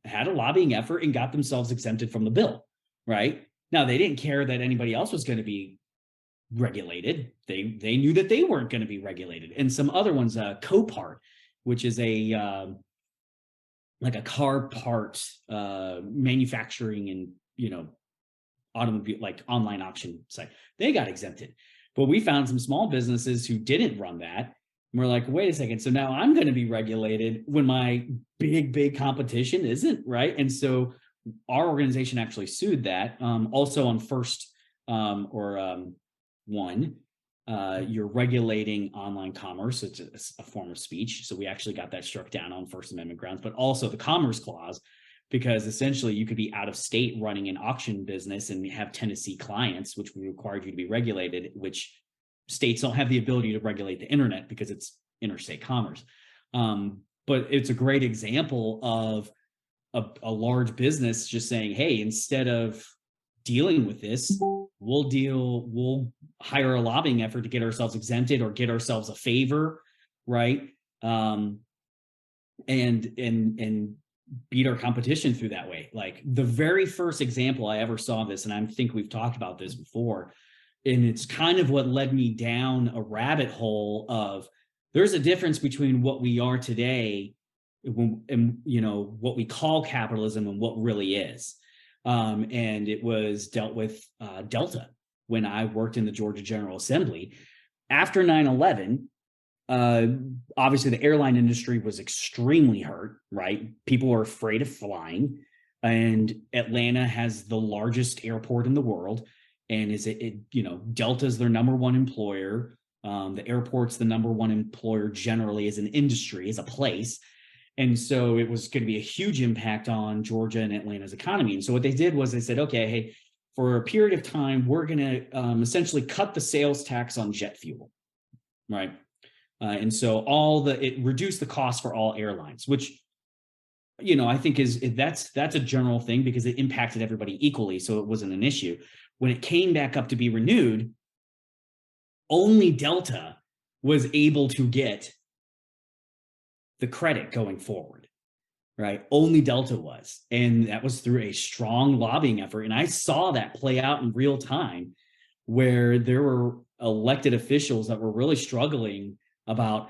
had a lobbying effort and got themselves exempted from the bill, right? Now, they didn't care that anybody else was going to be regulated. They knew that they weren't going to be regulated. And some other ones, Copart, which is like a car part manufacturing and automobile, like online auction site, they got exempted. But we found some small businesses who didn't run that. And we're like, wait a second, so now I'm going to be regulated when my big competition isn't, right? And so our organization actually sued that. Also on First One, you're regulating online commerce. It's a form of speech. So we actually got that struck down on First Amendment grounds, but also the Commerce Clause, because essentially you could be out of state running an auction business and have Tennessee clients, which required you to be regulated, which states don't have the ability to regulate the internet because it's interstate commerce. But it's a great example of a large business just saying, hey, instead of dealing with this, we'll hire a lobbying effort to get ourselves exempted or get ourselves a favor, right? And beat our competition through that way. Like the very first example I ever saw of this, and I think we've talked about this before, and it's kind of what led me down a rabbit hole of there's a difference between what we are today and what we call capitalism and what really is. And it was dealt with Delta when I worked in the Georgia General Assembly. After 9/11, obviously the airline industry was extremely hurt, right? People were afraid of flying, and Atlanta has the largest airport in the world. And Delta is their number one employer. The airport's the number one employer generally as an industry, as a place. And so it was going to be a huge impact on Georgia and Atlanta's economy. And so what they did was they said, okay, hey, for a period of time, we're going to essentially cut the sales tax on jet fuel, right? And so it reduced the cost for all airlines, which, I think that's a general thing because it impacted everybody equally. So it wasn't an issue. When it came back up to be renewed, only Delta was able to get the credit going forward, right? Only Delta was. And that was through a strong lobbying effort. And I saw that play out in real time where there were elected officials that were really struggling about,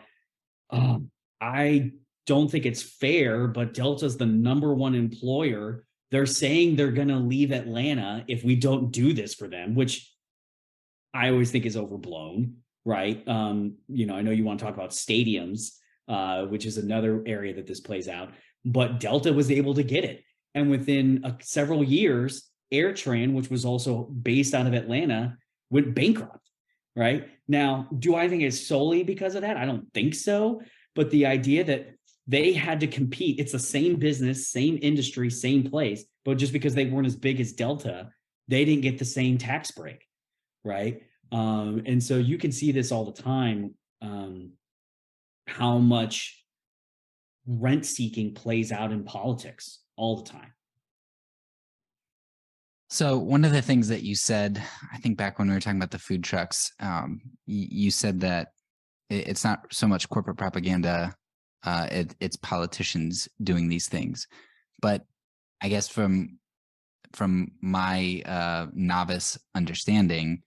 I don't think it's fair, but Delta's the number one employer. They're saying they're going to leave Atlanta if we don't do this for them, which I always think is overblown, right? I know you want to talk about stadiums, which is another area that this plays out, but Delta was able to get it. And within several years, AirTran, which was also based out of Atlanta, went bankrupt, right? Now, do I think it's solely because of that? I don't think so. But the idea that they had to compete, it's the same business, same industry, same place, but just because they weren't as big as Delta, they didn't get the same tax break, right? And so you can see this all the time, how much rent seeking plays out in politics all the time. So one of the things that you said, I think back when we were talking about the food trucks, you said that it's not so much corporate propaganda, it's politicians doing these things. But I guess from my novice understanding,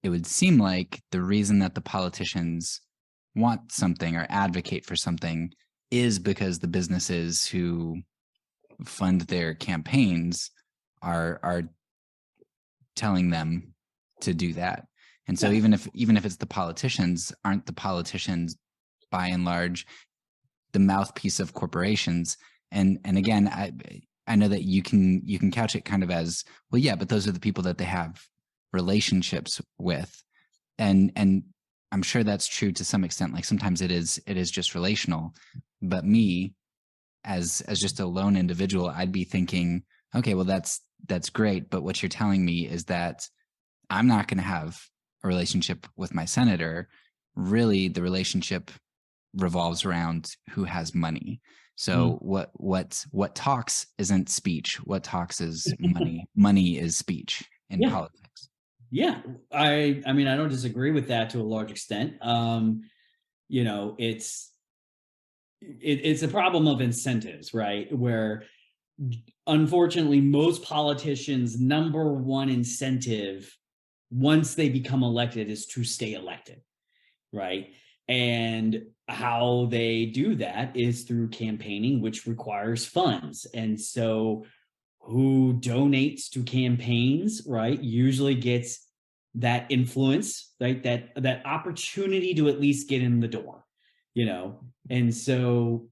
it would seem like the reason that the politicians want something or advocate for something is because the businesses who fund their campaigns are telling them to do that. And so even if it's the politicians, aren't the politicians by and large the mouthpiece of corporations? And again, I know that you can couch it kind of as, well, yeah, but those are the people that they have relationships with. And I'm sure that's true to some extent. Like sometimes it is just relational. But me, as just a lone individual, I'd be thinking, okay, well, that's great. But what you're telling me is that I'm not going to have a relationship with my senator. Really, the relationship revolves around who has money. So what talks isn't speech. What talks is money. Money is speech in Yeah. politics. Yeah. I mean, I don't disagree with that to a large extent. You know, it's a problem of incentives, right? Where unfortunately most politicians' number one incentive once they become elected is to stay elected, right? And how they do that is through campaigning, which requires funds. And so who donates to campaigns, right, usually gets that influence, right? That opportunity to at least get in the door, you know. And so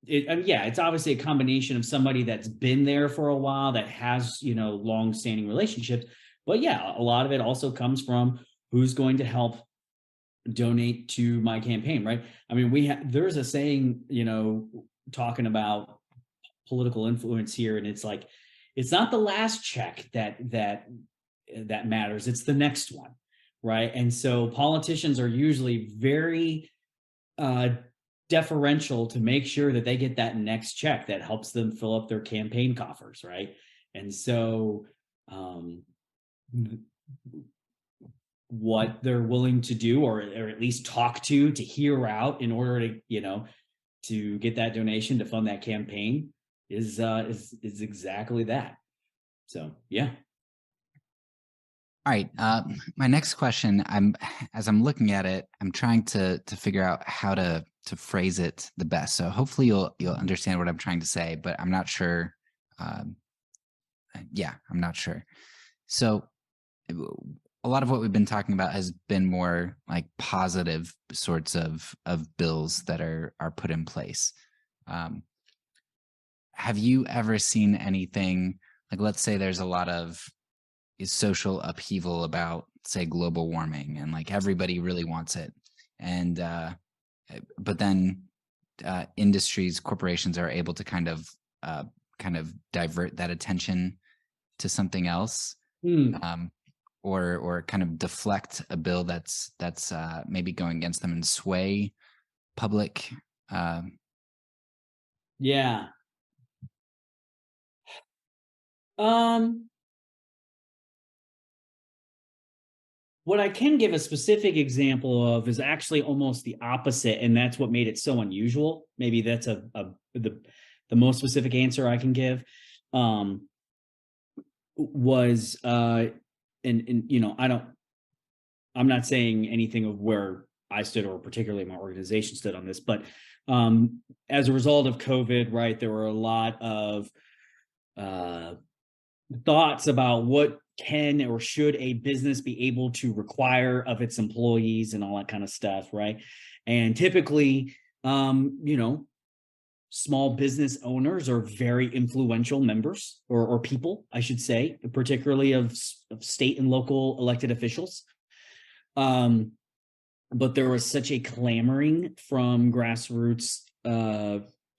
yeah, it's obviously a combination of somebody that's been there for a while, that has, you know, long-standing relationships. But yeah, a lot of it also comes from who's going to help donate to my campaign, right? I mean, there's a saying, you know, talking about political influence here, and it's like, it's not the last check that matters, it's the next one, right? And so politicians are usually very deferential to make sure that they get that next check that helps them fill up their campaign coffers, right? And so what they're willing to do, or at least talk to hear out in order to, you know, to get that donation to fund that campaign is exactly that. So yeah. All right. My next question, as I'm looking at it, I'm trying to figure out how to phrase it the best. So hopefully you'll understand what I'm trying to say, but I'm not sure. Yeah, I'm not sure. So a lot of what we've been talking about has been more like positive sorts of bills that are put in place. Have you ever seen anything like, let's say there's a lot of social upheaval about, say, global warming, and like everybody really wants it, and but then industries, corporations are able to kind of divert that attention to something else, or kind of deflect a bill that's maybe going against them and sway public. Yeah. What I can give a specific example of is actually almost the opposite, and that's what made it so unusual. Maybe that's the most specific answer I can give. Was and you know, I'm not saying anything of where I stood, or particularly my organization stood on this, but as a result of COVID, right, there were a lot of thoughts about what can or should a business be able to require of its employees and all that kind of stuff, right? And typically, you know, small business owners are very influential members, or people, I should say, particularly of state and local elected officials. But there was such a clamoring from grassroots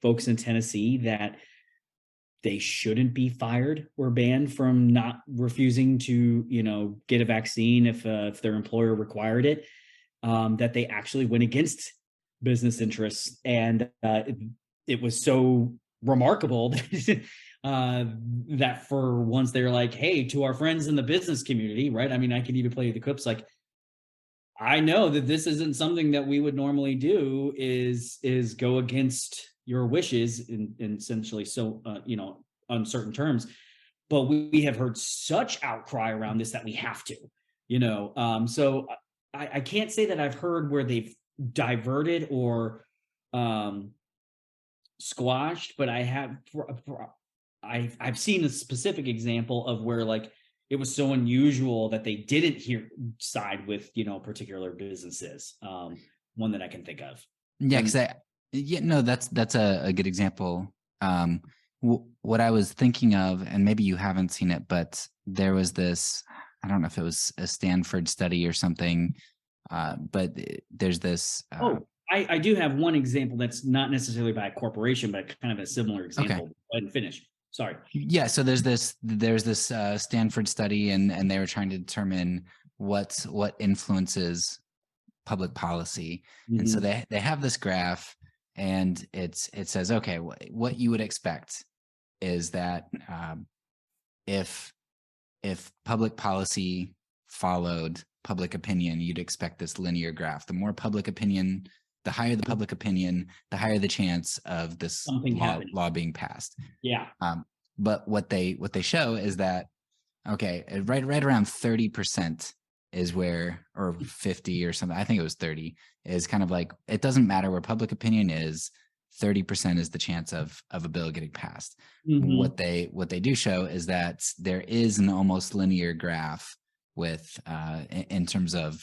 folks in Tennessee that they shouldn't be fired or banned from not refusing to, you know, get a vaccine if their employer required it, that they actually went against business interests. And it was so remarkable that for once they're like, hey, to our friends in the business community, right? I mean, I can even play the clips like, I know that this isn't something that we would normally do, is go against your wishes in essentially, so you know, on certain terms, but we have heard such outcry around this that we have to, you know. So I can't say that I've heard where they've diverted or squashed, but I have I've seen a specific example of where like it was so unusual that they didn't side with, you know, particular businesses. One that I can think of. Yeah, because no, that's a good example. What I was thinking of, and maybe you haven't seen it, but there was this, I don't know if it was a Stanford study or something, but there's this. I do have one example that's not necessarily by a corporation, but kind of a similar example. Okay. Go ahead and finish. Sorry. Yeah, so there's this Stanford study, and they were trying to determine what influences public policy. Mm-hmm. And so they have this graph, and it says, okay, what you would expect is that if public policy followed public opinion, you'd expect this linear graph. The more public opinion, the higher the public opinion, the higher the chance of this law being passed. Yeah. But what they show is that, okay, right around 30% is where, or 50 or something, I think it was 30, is kind of like, it doesn't matter where public opinion is, 30% is the chance of a bill getting passed. Mm-hmm. What they do show is that there is an almost linear graph with in terms of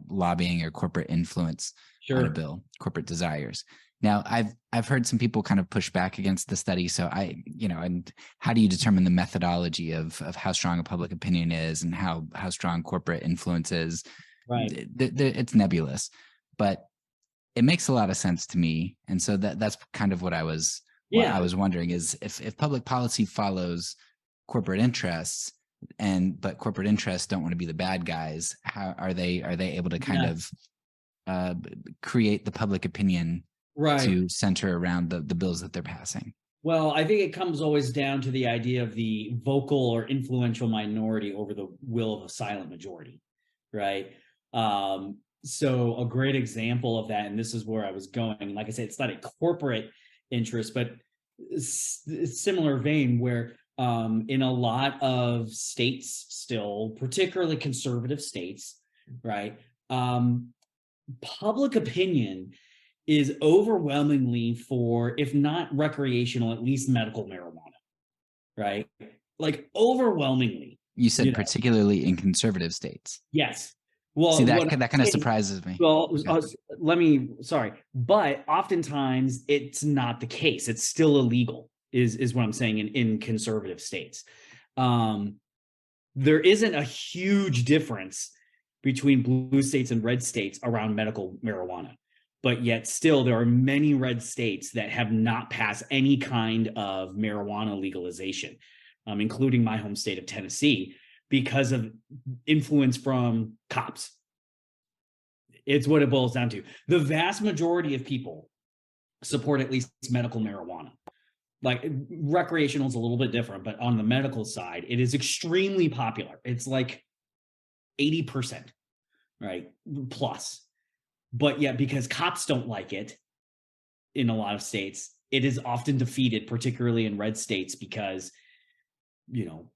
lobbying or corporate influence on a bill, corporate desires. Now, I've heard some people kind of push back against the study. So and how do you determine the methodology of how strong a public opinion is and how strong corporate influence is? Right. It's nebulous, but it makes a lot of sense to me. And so that's kind of what I was wondering is if public policy follows corporate interests, but corporate interests don't want to be the bad guys, how are they able to kind of create the public opinion to center around the bills that they're passing? Well, I think it comes always down to the idea of the vocal or influential minority over the will of a silent majority, right? So a great example of that, and this is where I was going, like I said, it's not a corporate interest, but similar vein where in a lot of states still, particularly conservative states, right, public opinion is overwhelmingly for, if not recreational, at least medical marijuana, right? Like overwhelmingly. You said particularly in conservative states. Yes. Well, see, that kind of surprises me. Well, but oftentimes it's not the case. It's still illegal, is what I'm saying in conservative states. There isn't a huge difference between blue states and red states around medical marijuana, but yet still there are many red states that have not passed any kind of marijuana legalization, including my home state of Tennessee, because of influence from cops. It's what it boils down to. The vast majority of people support at least medical marijuana. Like recreational is a little bit different, but on the medical side, it is extremely popular. It's like 80%, right? Plus. But yet, because cops don't like it in a lot of states, it is often defeated, particularly in red states, because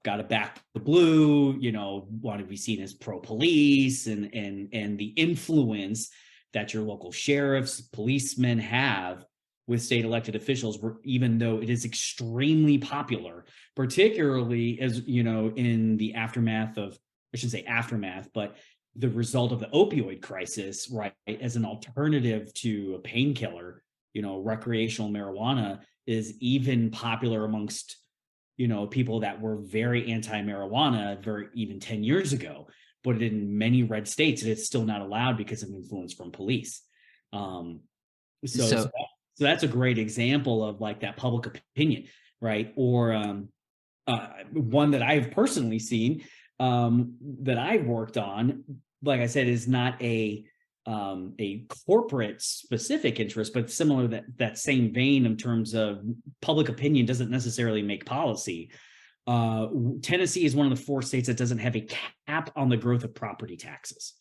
got to back the blue, want to be seen as pro-police, and the influence that your local sheriffs, policemen have with state elected officials, even though it is extremely popular, particularly as, in the aftermath, but the result of the opioid crisis, right, as an alternative to a painkiller, recreational marijuana is even popular amongst people that were very anti-marijuana even 10 years ago, but in many red states, it's still not allowed because of influence from police. So that's a great example of like that public opinion, right? Or one that I've personally seen that I've worked on, like I said, is not a corporate specific interest, but similar that same vein in terms of public opinion doesn't necessarily make policy. Tennessee is one of the 4 states that doesn't have a cap on the growth of property taxes.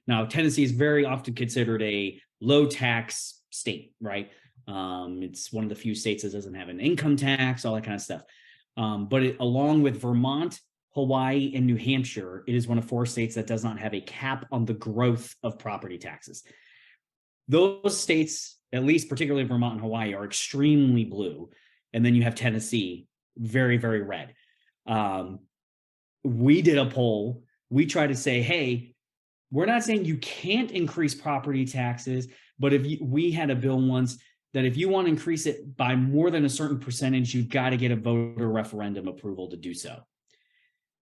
Now, Tennessee is very often considered a low tax state, right? It's one of the few states that doesn't have an income tax, all that kind of stuff. But along with Vermont, Hawaii, and New Hampshire, it is one of 4 states that does not have a cap on the growth of property taxes. Those states, at least particularly Vermont and Hawaii, are extremely blue. And then you have Tennessee, very, very red. We did a poll. We tried to say, hey, we're not saying you can't increase property taxes, but we had a bill once that if you want to increase it by more than a certain percentage, you've got to get a voter referendum approval to do so.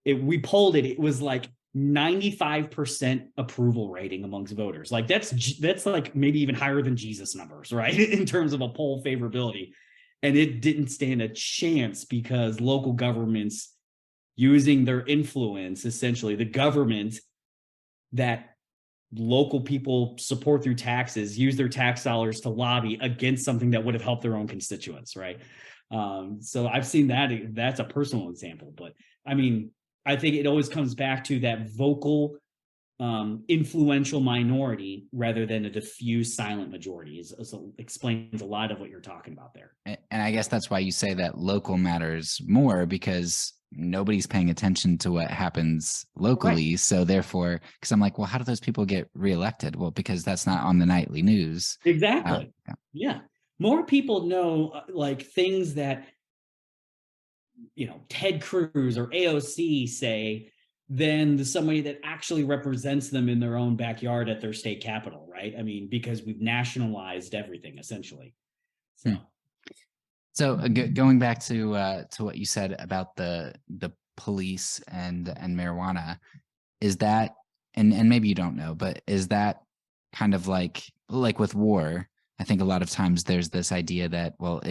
We polled it. It was like 95% approval rating amongst voters. Like that's like maybe even higher than Jesus numbers, right? In terms of a poll favorability. And it didn't stand a chance because local governments using their influence, essentially the government that local people support through taxes, use their tax dollars to lobby against something that would have helped their own constituents, right? So I've seen that. That's a personal example, but I mean, I think it always comes back to that vocal, influential minority rather than a diffuse silent majority. Explains a lot of what you're talking about there. And I guess that's why you say that local matters more, because nobody's paying attention to what happens locally. Right. So therefore, because I'm like, well, how do those people get reelected? Well, because that's not on the nightly news. Exactly. Yeah. More people know like things that, Ted Cruz or AOC say than somebody that actually represents them in their own backyard at their state capitol, right? I mean, because we've nationalized everything essentially. So going back to what you said about the police and marijuana, is that, and maybe you don't know, but is that kind of like with war? I think a lot of times there's this idea that, well,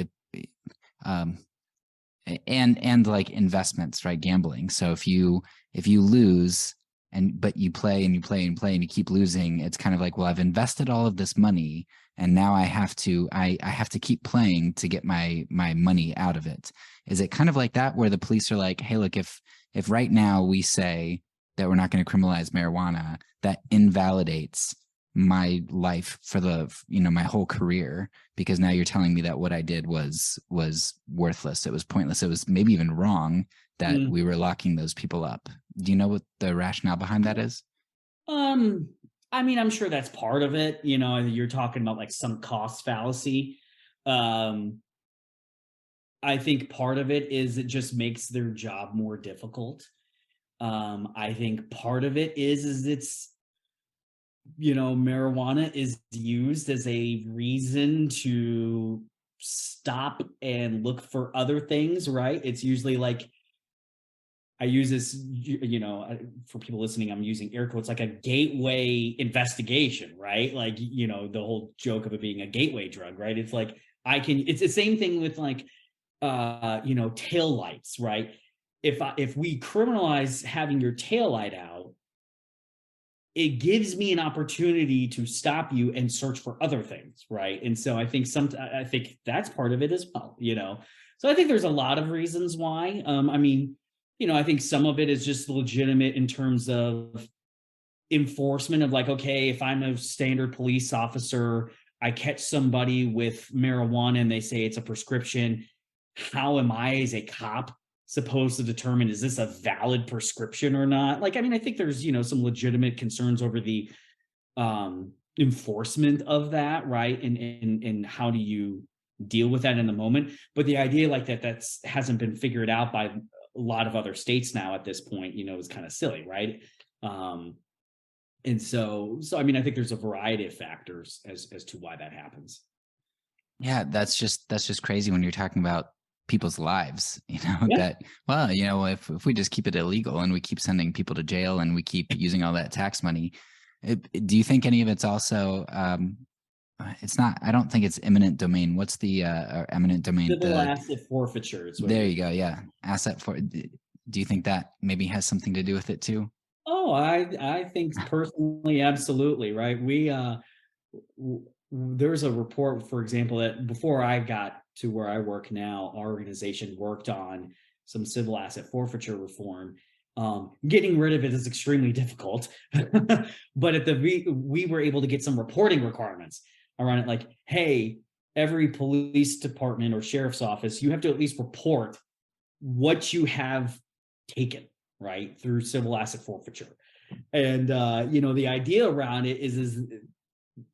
and like investments, right? Gambling. So if you lose but you play and you play and play and you keep losing, it's kind of like, well, I've invested all of this money and now I have to keep playing to get my money out of it. Is it kind of like that, where the police are like, hey, look, if right now we say that we're not going to criminalize marijuana, that invalidates my life for my whole career, because now you're telling me that what I did was worthless, it was pointless, it was maybe even wrong that we were locking those people up. Do you know what the rationale behind that is? I mean, I'm sure that's part of it. You're talking about like some cost fallacy. I think part of it is it just makes their job more difficult. I think part of it is it's, marijuana is used as a reason to stop and look for other things, right? It's usually like, I use this, for people listening, I'm using air quotes, like a gateway investigation, right? Like, the whole joke of it being a gateway drug, right? It's like, it's the same thing with like, tail lights, right? If we criminalize having your tail light out, it gives me an opportunity to stop you and search for other things, right? And so I think that's part of it as well, So I think there's a lot of reasons why. I mean, I think some of it is just legitimate in terms of enforcement of like, okay, if I'm a standard police officer, I catch somebody with marijuana and they say it's a prescription, how am I as a cop supposed to determine, is this a valid prescription or not? Like, I mean, I think there's, some legitimate concerns over the enforcement of that, right? And how do you deal with that in the moment? But the idea like that's hasn't been figured out by a lot of other states now at this point, is kind of silly, right? And so I mean, I think there's a variety of factors as to why that happens. Yeah, that's just crazy when you're talking about people's lives, that, well, if we just keep it illegal and we keep sending people to jail and we keep using all that tax money, do you think any of it's also, it's not, I don't think it's eminent domain. What's the eminent domain? Civil asset forfeiture. There you go. Yeah. Do you think that maybe has something to do with it too? Oh, I think personally, absolutely. Right. There's a report, for example, that before I got to where I work now, our organization worked on some civil asset forfeiture reform. Getting rid of it is extremely difficult, but we were able to get some reporting requirements around it. Like, hey, every police department or sheriff's office, you have to at least report what you have taken, right, through civil asset forfeiture. And the idea around it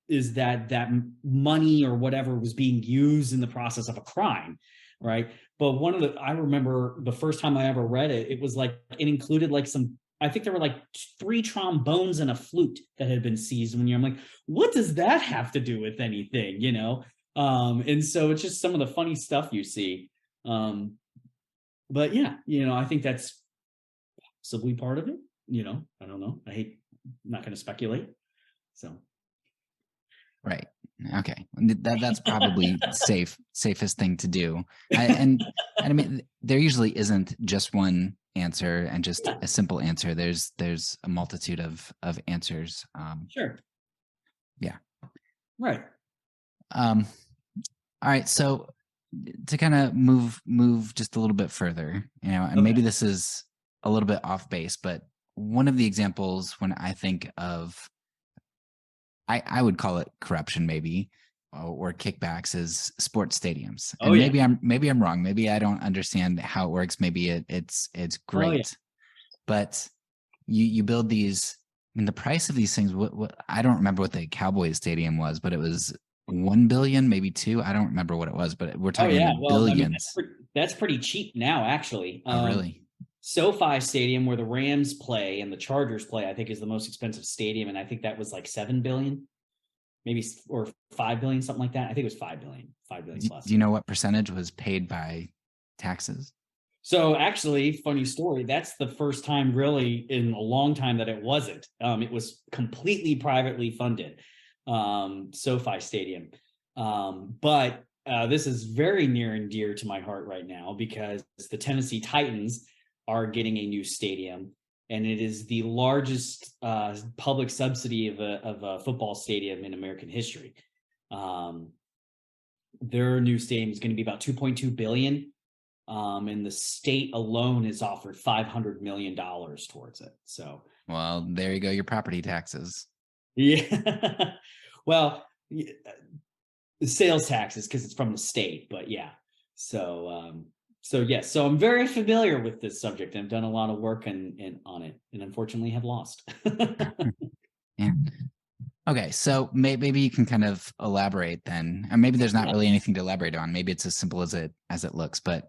is that money or whatever was being used in the process of a crime, right? But I remember the first time I ever read it, it was like, it included like I think there were like 3 trombones and a flute that had been seized I'm like, what does that have to do with anything, And so it's just some of the funny stuff you see. But yeah, I think that's possibly part of it, I don't know. I'm not going to speculate. So. Right. Okay. That's probably safest thing to do. And I mean, there usually isn't just one answer and just Yeah. a simple answer. There's a multitude of answers. Sure. Yeah. Right. All right. So to kind of move just a little bit further, and Okay. maybe this is a little bit off base, but one of the examples when I think of, I would call it corruption, maybe, or kickbacks, is sports stadiums. Oh And yeah. maybe I'm wrong. Maybe I don't understand how it works. Maybe it's Oh yeah. great, but you build these. I mean, the price of these things. What I don't remember what the Cowboys stadium was, but it was 1 billion, maybe two. I don't remember what it was, but we're Oh talking in yeah. the Well, I mean, billions. that's pretty cheap now, actually. Oh, really? SoFi Stadium, where the Rams play and the Chargers play, I think is the most expensive stadium, and I think that was like 7 billion, maybe, or 5 billion, something like that. I think it was 5 billion, 5 billion plus. Do you know what percentage was paid by taxes? So actually, funny story, that's the first time really in a long time that it wasn't. It was completely privately funded, SoFi Stadium. But this is very near and dear to my heart right now because the Tennessee Titans are getting a new stadium, and it is the largest public subsidy of a football stadium in American history. Their new stadium is going to be about 2.2 billion. And the state alone has offered $500 million towards it. So, Well, there you go, your property taxes. yeah. Well, the sales taxes because it's from the state, but yeah. So, yes. So I'm very familiar with this subject and I've done a lot of work on it, and unfortunately have lost. Yeah. Okay, so maybe you can kind of elaborate then, and maybe there's not really anything to elaborate on. Maybe it's as simple as it looks. But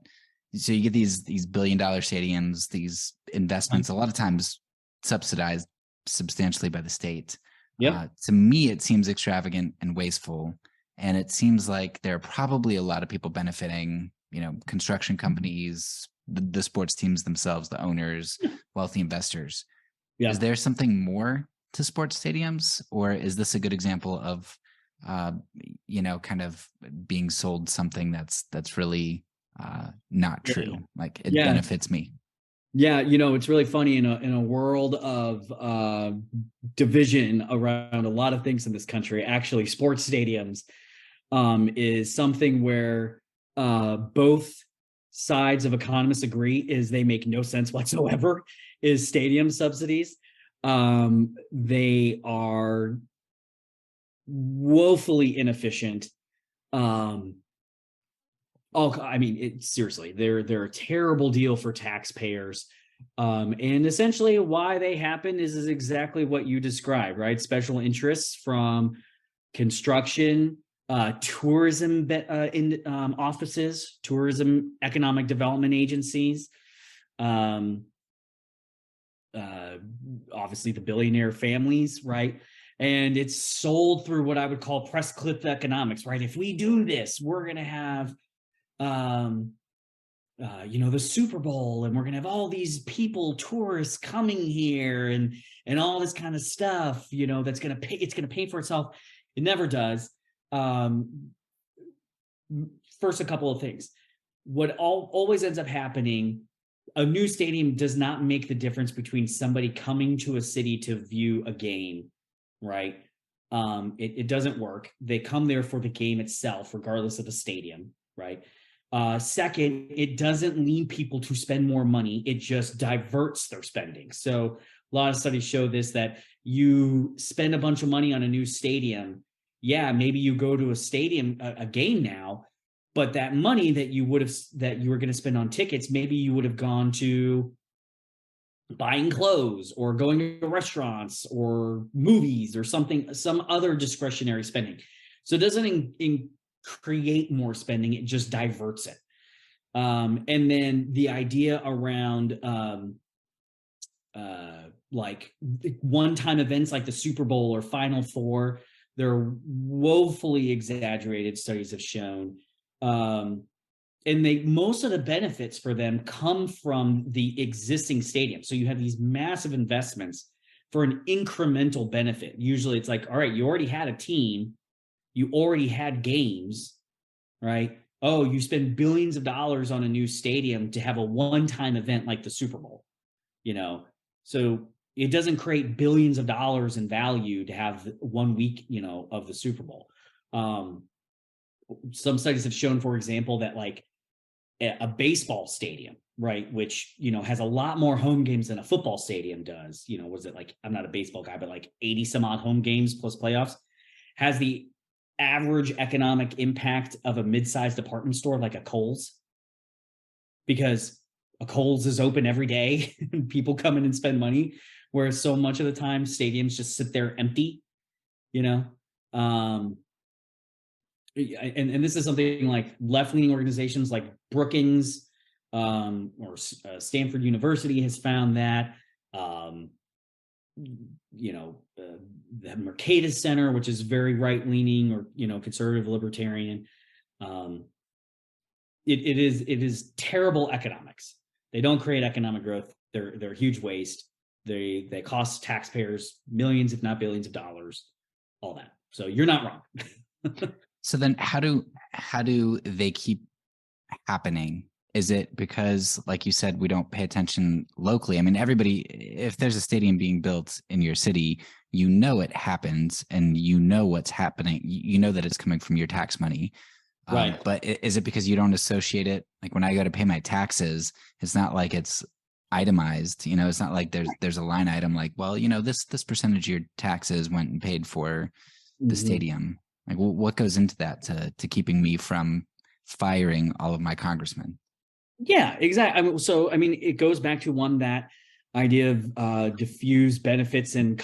so you get these billion-dollar stadiums, these investments, a lot of times subsidized substantially by the state. Yep. To me, it seems extravagant and wasteful, and it seems like there are probably a lot of people benefiting. Construction companies, the sports teams themselves, the owners, wealthy investors. Yeah. Is there something more to sports stadiums, or is this a good example of kind of being sold something that's really not true? Like it benefits me. Yeah, it's really funny in a world of division around a lot of things in this country. Actually, sports stadiums is something where both sides of economists agree is they make no sense whatsoever. Is stadium subsidies. They are woefully inefficient. Seriously, they're a terrible deal for taxpayers. And essentially why they happen is exactly what you described, right? Special interests from construction, tourism offices, tourism economic development agencies, obviously the billionaire families, right? And it's sold through what I would call press clip economics, right? If we do this, we're going to have, the Super Bowl, and we're going to have all these people, tourists coming here, and all this kind of stuff, that's going to pay. It's going to pay for itself. It never does. First, a couple of things. What always ends up happening, a new stadium does not make the difference between somebody coming to a city to view a game, right? It doesn't work. They come there for the game itself, regardless of the stadium, right? Second, it doesn't lead people to spend more money. It just diverts their spending. So a lot of studies show this, that you spend a bunch of money on a new stadium. Yeah, maybe you go to a game now, but that money that you were going to spend on tickets, maybe you would have gone to buying clothes or going to restaurants or movies or some other discretionary spending. So it doesn't create more spending, it just diverts it. And then the idea around like one-time events like the Super Bowl or Final Four, they're woefully exaggerated, studies have shown. And most of the benefits for them come from the existing stadium. So you have these massive investments for an incremental benefit. Usually it's like, all right, you already had a team, you already had games, right? oh, you spend billions of dollars on a new stadium to have a one-time event like the Super Bowl, so it doesn't create billions of dollars in value to have 1 week, of the Super Bowl. Some studies have shown, for example, that like a baseball stadium, right, which has a lot more home games than a football stadium does, was it like, I'm not a baseball guy, but like 80 some odd home games plus playoffs, has the average economic impact of a mid-sized department store like a Kohl's, because a Kohl's is open every day and people come in and spend money, whereas so much of the time stadiums just sit there empty. And this is something like left-leaning organizations like Brookings or Stanford University has found that. The Mercatus Center, which is very right-leaning or conservative libertarian, it is terrible economics. They don't create economic growth. They're a huge waste. They cost taxpayers millions, if not billions of dollars. All that. So you're not wrong. So then how do they keep happening? Is it because, like you said, we don't pay attention locally? I mean, everybody, if there's a stadium being built in your city, it happens and what's happening. You know that it's coming from your tax money. Right. But is it because you don't associate it? Like when I go to pay my taxes, it's not like it's itemized. It's not like there's a line item like, well, this percentage of your taxes went and paid for the stadium. Like, what goes into that to keeping me from firing all of my congressmen? Yeah, exactly. It goes back to that idea of diffuse benefits and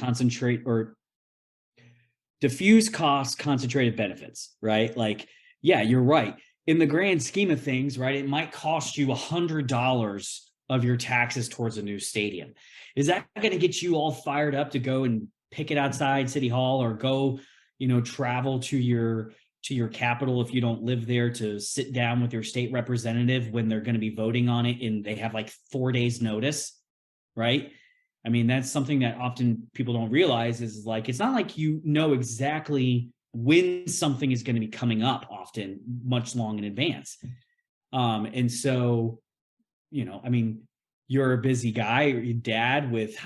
diffuse costs, concentrated benefits, right? Like, yeah, you're right. In the grand scheme of things, right, it might cost you $100 of your taxes towards a new stadium. Is that going to get you all fired up to go and picket outside City Hall or go, travel to your capital if you don't live there to sit down with your state representative when they're going to be voting on it and they have like 4 days notice, right? I mean, that's something that often people don't realize is like, it's not like exactly when something is going to be coming up often much long in advance. And so, you're a busy guy or your dad with,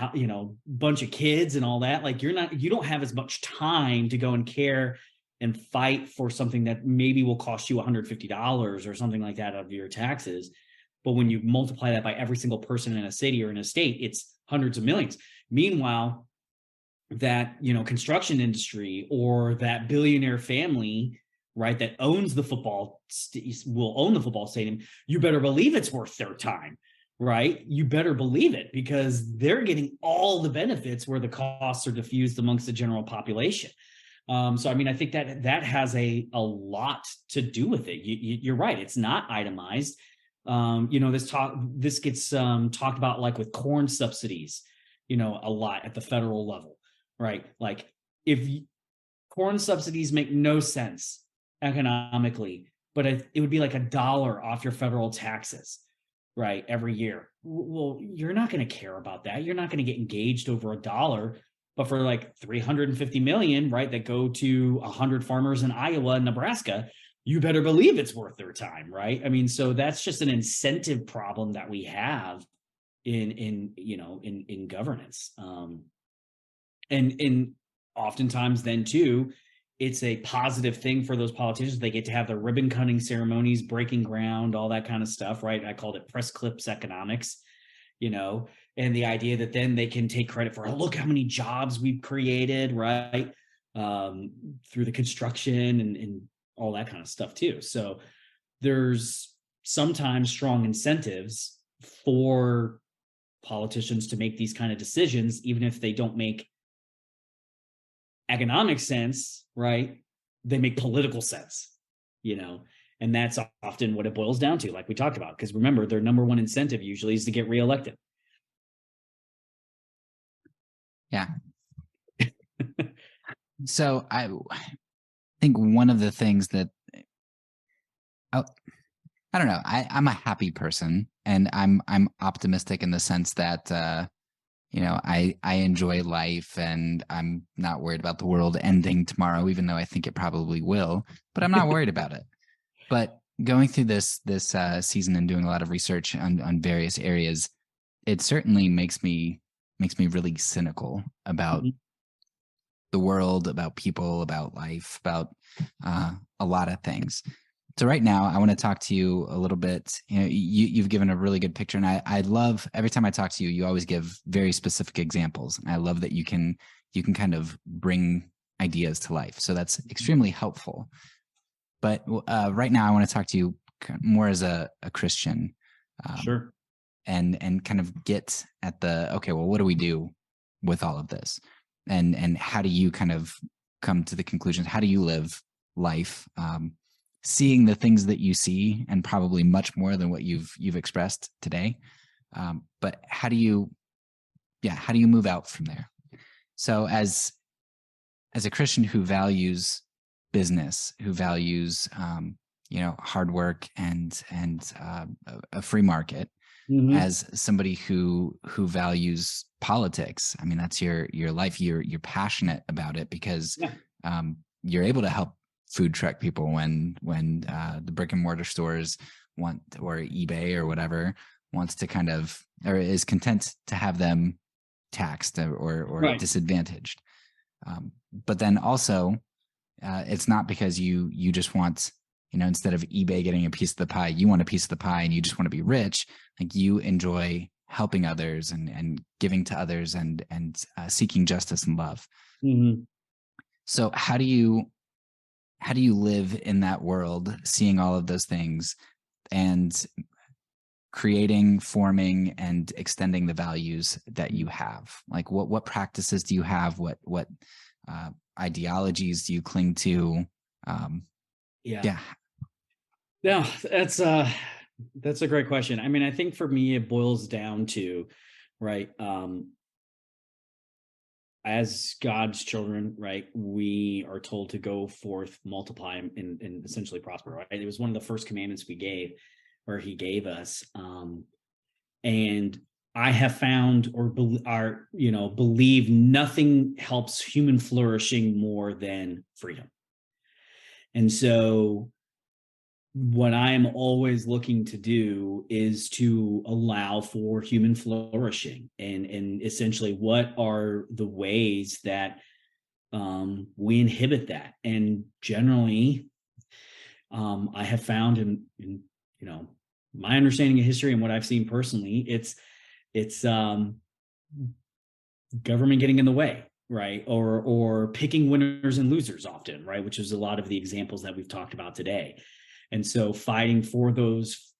bunch of kids and all that. Like you don't have as much time to go and care and fight for something that maybe will cost you $150 or something like that of your taxes. But when you multiply that by every single person in a city or in a state, it's hundreds of millions. Meanwhile, that, construction industry or that billionaire family, right, that owns the will own the football stadium, you better believe it's worth their time, right? You better believe it because they're getting all the benefits where the costs are diffused amongst the general population. So, I think that has a lot to do with it. You're right. It's not itemized. This gets talked about like with corn subsidies, a lot at the federal level, right? Like if corn subsidies make no sense economically, but it would be like $1 off your federal taxes, right, every year. Well, you're not going to care about that. You're not going to get engaged over $1. But for like 350 million, right, that go to 100 farmers in Iowa and Nebraska, you better believe it's worth their time, right? So that's just an incentive problem that we have in governance. And oftentimes then too, it's a positive thing for those politicians. They get to have their ribbon cutting ceremonies, breaking ground, all that kind of stuff, right? I called it press clips economics, and the idea that then they can take credit for, oh, look how many jobs we've created, right? Through the construction and all that kind of stuff too. So there's sometimes strong incentives for politicians to make these kind of decisions, even if they don't make economic sense, right? They make political sense, and that's often what it boils down to, like we talked about, because remember, their number one incentive usually is to get reelected. Yeah. So I think one of the things that I don't know, I'm a happy person and I'm optimistic in the sense that I enjoy life and I'm not worried about the world ending tomorrow, even though I think it probably will, but I'm not worried about it. But Going through this season and doing a lot of research on various areas, it certainly makes me really cynical about Mhm. the world, about people, about life, about a lot of things. So right now, I want to talk to you a little bit. You've given a really good picture, and I love every time I talk to you, you always give very specific examples. And I love that you can kind of bring ideas to life. So that's extremely helpful. But right now, I want to talk to you more as a Christian, um, Sure. and kind of get at the okay. Well, what do we do with all of this, and how do you kind of come to the conclusions? How do you live life, seeing the things that you see, and probably much more than what you've expressed today? But how do you move out from there? So as a Christian who values business, who values hard work and a free market, Hmm. as somebody who values politics, I mean that's your life. You're passionate about it because Yeah. you're able to help food truck people when the brick and mortar stores want, or eBay or whatever wants to kind of, or is content to have them taxed or Right. disadvantaged. But then also, it's not because you just want, instead of eBay getting a piece of the pie, you want a piece of the pie and you just want to be rich. Like you enjoy helping others and giving to others and seeking justice and love. Hmm. So how do you live in that world, seeing all of those things and creating, forming, and extending the values that you have? Like what practices do you have? What ideologies do you cling to? Um, Yeah. yeah. No, that's a great question. I mean, I think for me it boils down to, right, as God's children, right, we are told to go forth, multiply, and essentially prosper, right? It was one of the first commandments we gave, or he gave us. And I have found, believe nothing helps human flourishing more than freedom. And so what I'm always looking to do is to allow for human flourishing, and essentially what are the ways that we inhibit that. And generally, I have found in my understanding of history and what I've seen personally, it's government getting in the way, right, or picking winners and losers often, right, which is a lot of the examples that we've talked about today. And so fighting for those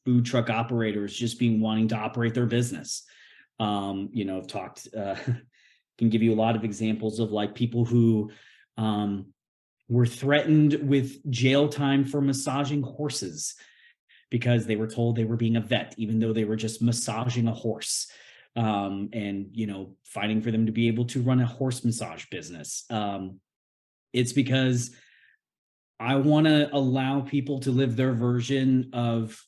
food truck operators just being wanting to operate their business. I've talked can give you a lot of examples of like people who were threatened with jail time for massaging horses because they were told they were being a vet, even though they were just massaging a horse. And fighting for them to be able to run a horse massage business. It's because I want to allow people to live their version of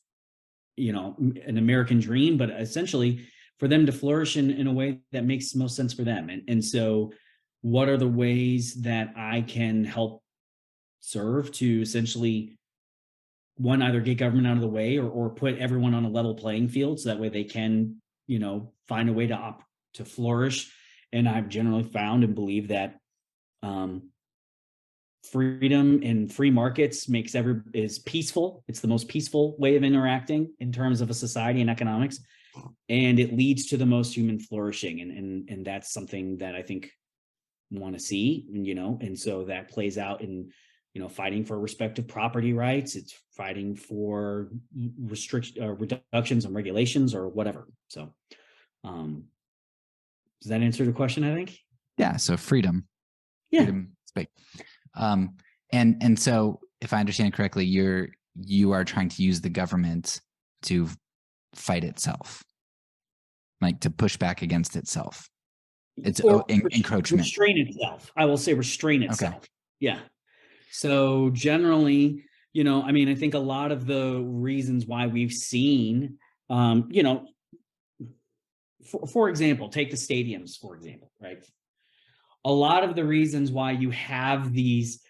an American dream, but essentially for them to flourish in a way that makes most sense for them. And so what are the ways that I can help serve to essentially, one, either get government out of the way, or put everyone on a level playing field so that way they can find a way to flourish. And I've generally found and believe that um, freedom and free markets is peaceful. It's the most peaceful way of interacting in terms of a society and economics, and it leads to the most human flourishing. And that's something that I think want to see. And so that plays out in fighting for respective property rights. It's fighting for reductions and regulations or whatever. So um does that answer the question, I think? Yeah. So Yeah. space. Um, and so if I understand correctly, you are trying to use the government to fight itself, like to push back against itself. It's Or encroachment. restrain itself. I will say restrain Okay. itself. Yeah. So generally, I mean, I think a lot of the reasons why we've seen, um, you know, for example, take the stadiums, for example, right? A lot of the reasons why you have these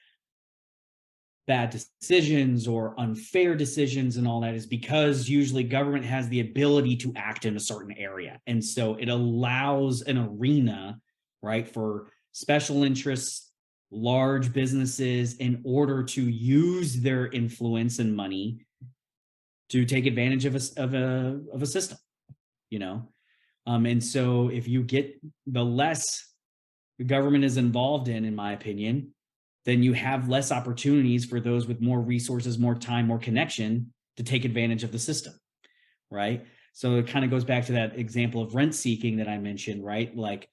bad decisions or unfair decisions and all that is because usually government has the ability to act in a certain area. And so it allows an arena, right, for special interests, large businesses, in order to use their influence and money to take advantage of a system, you know? And so if you get, the less the government is involved in my opinion, then you have less opportunities for those with more resources, more time, more connection to take advantage of the system, right? So it kind of goes back to that example of rent seeking that I mentioned, right? Like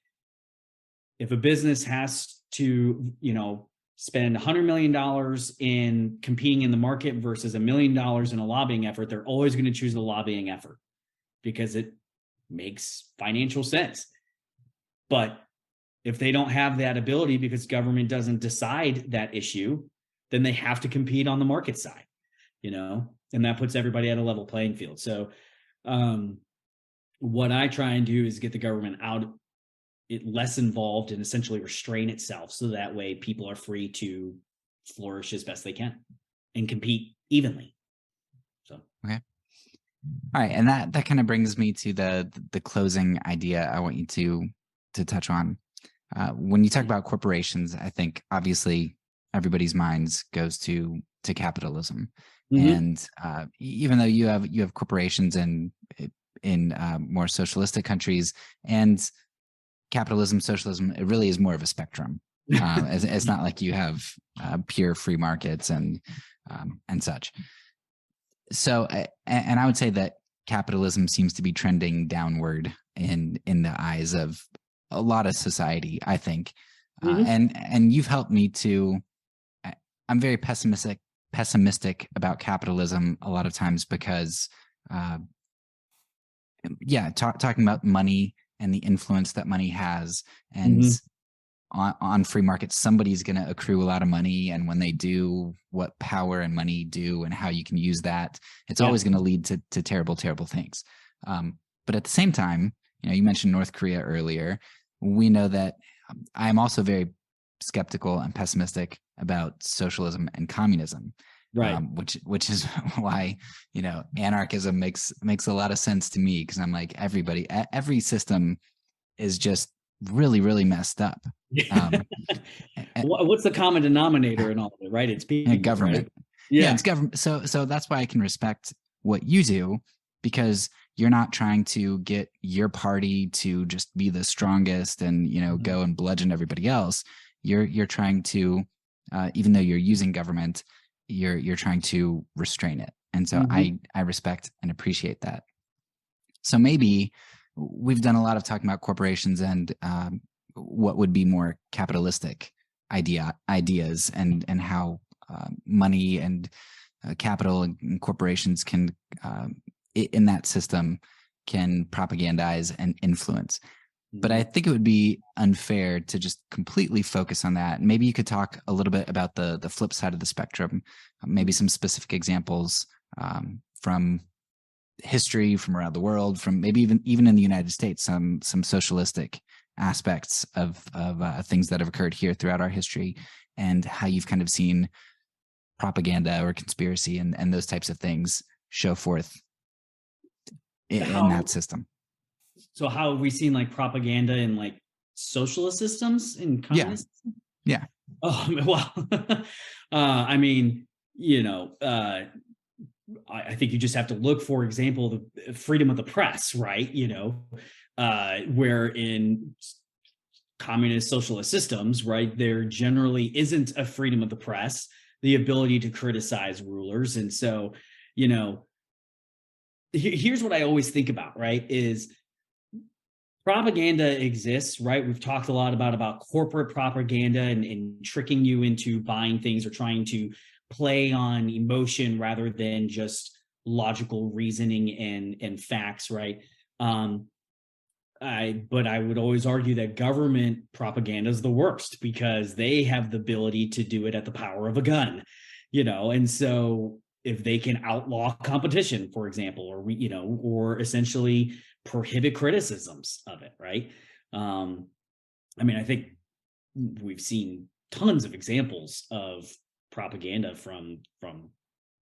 if a business has to, spend $100 million in competing in the market versus $1 million in a lobbying effort, they're always going to choose the lobbying effort because it makes financial sense. But if they don't have that ability because government doesn't decide that issue, then they have to compete on the market side, and that puts everybody at a level playing field. So what I try and do is get the government less involved and essentially restrain itself so that way people are free to flourish as best they can and compete evenly. So, okay. All right. And that kind of brings me to the closing idea I want you to touch on. When you talk about corporations, I think obviously everybody's minds goes to capitalism, and even though you have corporations in more socialistic countries and capitalism, socialism, it really is more of a spectrum. It's not like you have pure free markets and such. So, and I would say that capitalism seems to be trending downward in the eyes of a lot of society, I think. And you've helped me to, I'm very pessimistic about capitalism a lot of times because, talking about money and the influence that money has, and on free markets, somebody's going to accrue a lot of money. And when they do, what power and money do and how you can use that, it's always going to lead to terrible, terrible things. But at the same time, you mentioned North Korea earlier. We know that I'm also very skeptical and pessimistic about socialism and communism, right? Which is why anarchism makes a lot of sense to me, because I'm like, every system is just really, really messed up. What's the common denominator in all of it, right? It's people, government. Right? Yeah, it's government. So that's why I can respect what you do, because you're not trying to get your party to just be the strongest and go and bludgeon everybody else. You're trying to, even though you're using government, you're trying to restrain it. And so I respect and appreciate that. So maybe we've done a lot of talking about corporations and what would be more capitalistic ideas and how money and capital and corporations can in that system can propagandize and influence. But I think it would be unfair to just completely focus on that. Maybe you could talk a little bit about the flip side of the spectrum, maybe some specific examples from history, from around the world, from maybe even in the United States, some socialistic aspects of things that have occurred here throughout our history, and how you've kind of seen propaganda or conspiracy and those types of things show forth in that system. So how have we seen like propaganda in like socialist systems and communist? Yeah. Oh, well, I mean, I think you just have to look, for example, the freedom of the press, right? Where in communist socialist systems, right, there generally isn't a freedom of the press, the ability to criticize rulers. And so, here's what I always think about, right, is propaganda exists, right? We've talked a lot about corporate propaganda and tricking you into buying things or trying to play on emotion rather than just logical reasoning and facts, right? But I would always argue that government propaganda is the worst because they have the ability to do it at the power of a gun, and so if they can outlaw competition, for example, or essentially prohibit criticisms of it, right? I mean, I think we've seen tons of examples of propaganda from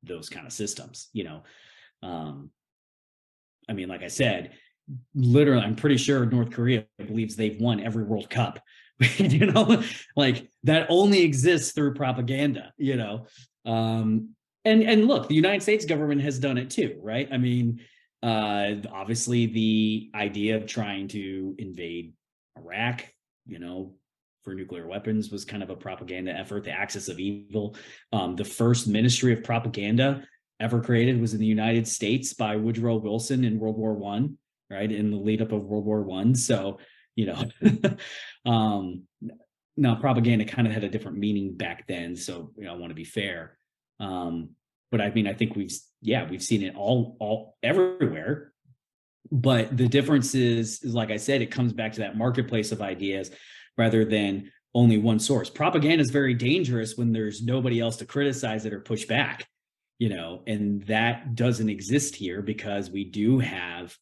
those kind of systems, I mean, like I said, literally, I'm pretty sure North Korea believes they've won every World Cup. Like that only exists through propaganda. And look, the United States government has done it too, right? I mean, obviously, the idea of trying to invade Iraq, for nuclear weapons was kind of a propaganda effort. The axis of evil. The first ministry of propaganda ever created was in the United States by Woodrow Wilson in World War One, right? In the lead up of World War One. So, now propaganda kind of had a different meaning back then. So, I want to be fair. But I mean, I think we've seen it all everywhere. But the difference is like I said, it comes back to that marketplace of ideas rather than only one source. Propaganda is very dangerous when there's nobody else to criticize it or push back. And that doesn't exist here because we do have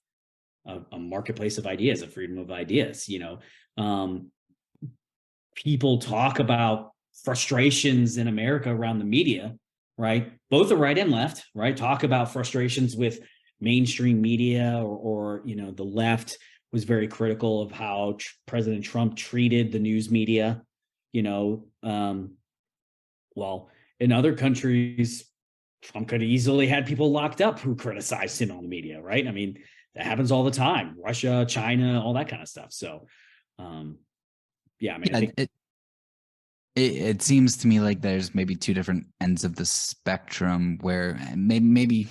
a marketplace of ideas, a freedom of ideas. People talk about frustrations in America around the media, right? Both the right and left, right? Talk about frustrations with mainstream media or the left was very critical of how President Trump treated the news media, well, in other countries, Trump could easily had people locked up who criticized him on the media, right? I mean, that happens all the time. Russia, China, all that kind of stuff. So, I think it seems to me like there's maybe two different ends of the spectrum where maybe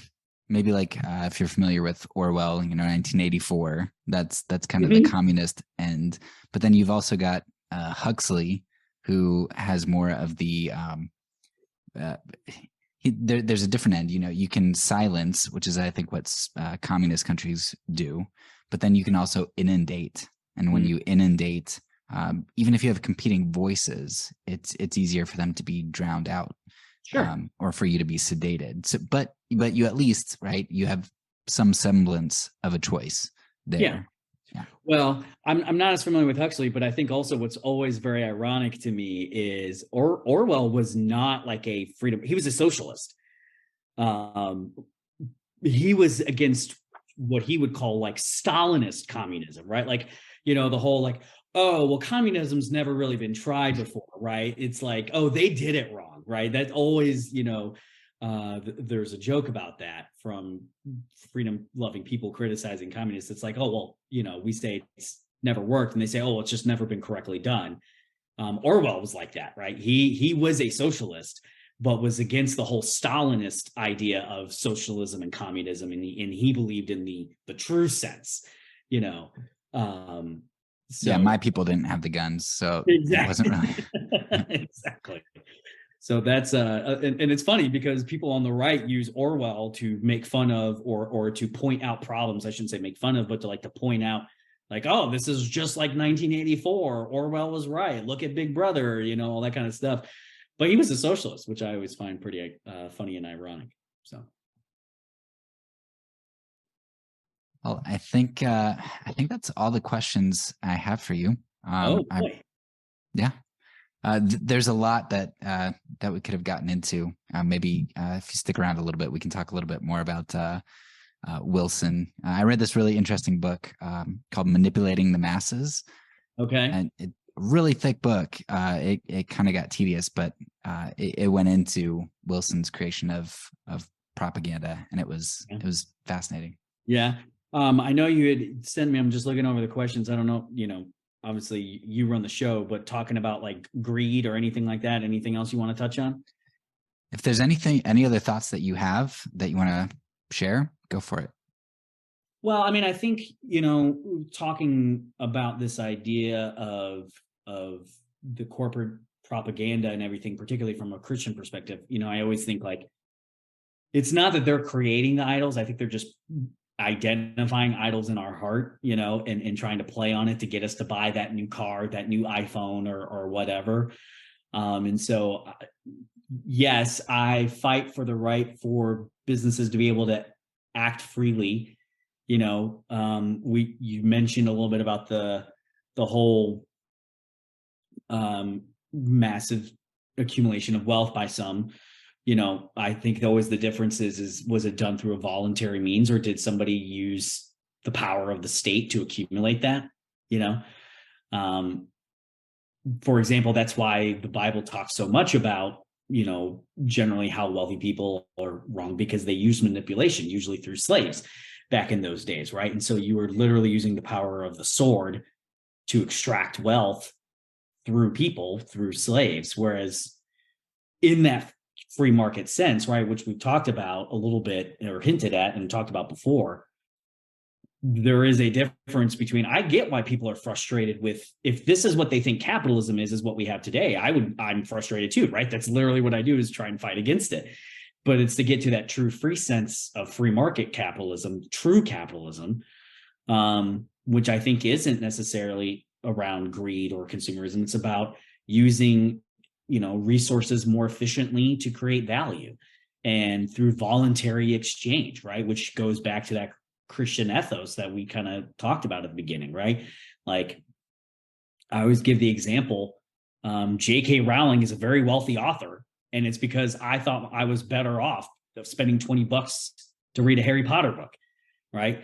like if you're familiar with Orwell, 1984, that's kind of the communist end. But then you've also got Huxley, who has more of the there's a different end. You can silence, which is I think what communist countries do, but then you can also inundate. And when you inundate, even if you have competing voices, it's easier for them to be drowned out, or for you to be sedated. So, but you at least, right, you have some semblance of a choice there. Yeah. Well, I'm not as familiar with Huxley, but I think also what's always very ironic to me is Orwell was not like a freedom. He was a socialist. He was against what he would call like Stalinist communism, right? Like, the whole like, oh, well, communism's never really been tried before, right? It's like, oh, they did it wrong, right? That's always, there's a joke about that from freedom-loving people criticizing communists. It's like, oh, well, we say it's never worked, and they say, oh, well, it's just never been correctly done. Orwell was like that, right? He was a socialist, but was against the whole Stalinist idea of socialism and communism, and he believed in the true sense, So, my people didn't have the guns, so exactly. It wasn't really exactly. So that's and it's funny because people on the right use Orwell to make fun of or to point out problems. I shouldn't say make fun of, but to point out like, oh, this is just like 1984. Orwell was right. Look at Big Brother, all that kind of stuff. But he was a socialist, which I always find pretty funny and ironic. So. Well, I think that's all the questions I have for you. Oh boy. There's a lot that we could have gotten into. Maybe if you stick around a little bit, we can talk a little bit more about Wilson. I read this really interesting book called "Manipulating the Masses." Okay. And it really thick book. It kind of got tedious, but it went into Wilson's creation of propaganda, and it was fascinating. Yeah. I know you had sent me. I'm just looking over the questions. I don't know. Obviously you run the show, but talking about like greed or anything like that, anything else you want to touch on? If there's any other thoughts that you have that you want to share, go for it. Well, I mean, I think, talking about this idea of the corporate propaganda and everything, particularly from a Christian perspective, I always think like, it's not that they're creating the idols. I think they're just identifying idols in our heart, and trying to play on it to get us to buy that new car, that new iPhone or whatever. And so, yes, I fight for the right for businesses to be able to act freely. You mentioned a little bit about the whole massive accumulation of wealth by some. I think always the difference is was it done through a voluntary means, or did somebody use the power of the state to accumulate that? For example, that's why the Bible talks so much about, generally how wealthy people are wrong, because they use manipulation, usually through slaves back in those days, right? And so you were literally using the power of the sword to extract wealth through people, through slaves. Whereas in that free market sense, right, which we've talked about a little bit or hinted at and talked about before, there is a difference between, I get why people are frustrated with, if this is what they think capitalism is what we have today, I'm frustrated too, right? That's literally what I do, is try and fight against it. But it's to get to that true free sense of free market capitalism, true capitalism, which I think isn't necessarily around greed or consumerism. It's about using, resources more efficiently to create value, and through voluntary exchange, right? Which goes back to that Christian ethos that we kind of talked about at the beginning, right? Like, I always give the example, J.K. Rowling is a very wealthy author, and it's because I thought I was better off of spending $20 to read a Harry Potter book, right?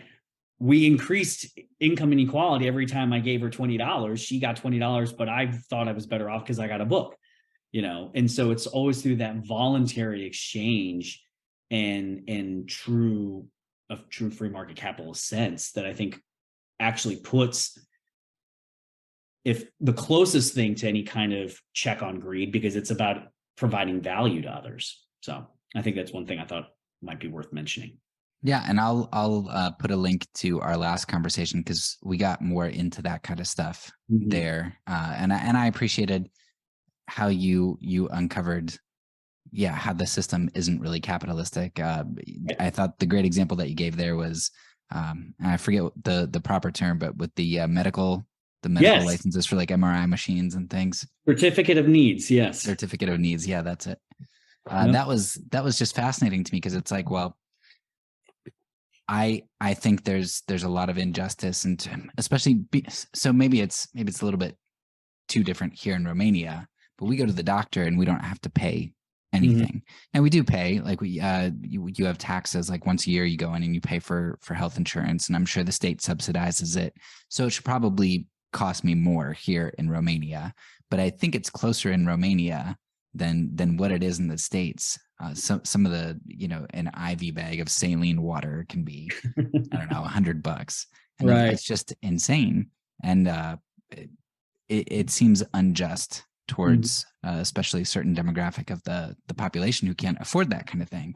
We increased income inequality every time I gave her $20. She got $20, but I thought I was better off because I got a book, and so it's always through that voluntary exchange and true free market capitalist sense that I think actually puts, if the closest thing to any kind of check on greed, because it's about providing value to others. So I think that's one thing I thought might be worth mentioning. Yeah, and I'll put a link to our last conversation, because we got more into that kind of stuff there, and I appreciated how you uncovered, how the system isn't really capitalistic. I thought the great example that you gave there was, and I forget the proper term, but with the medical Yes. licenses for like MRI machines and things. Certificate of needs, yes. Certificate of needs, yeah, that's it. That was just fascinating to me, because it's like, well, I think there's a lot of injustice, and especially so maybe it's a little bit too different here in Romania, but we go to the doctor and we don't have to pay anything. And we do pay, like you have taxes, like once a year you go in and you pay for health insurance, and I'm sure the state subsidizes it. So it should probably cost me more here in Romania, but I think it's closer in Romania than what it is in the States. Some of the, an IV bag of saline water can be, I don't know, $100. And right. It's just insane. And it seems unjust towards especially a certain demographic of the population who can't afford that kind of thing.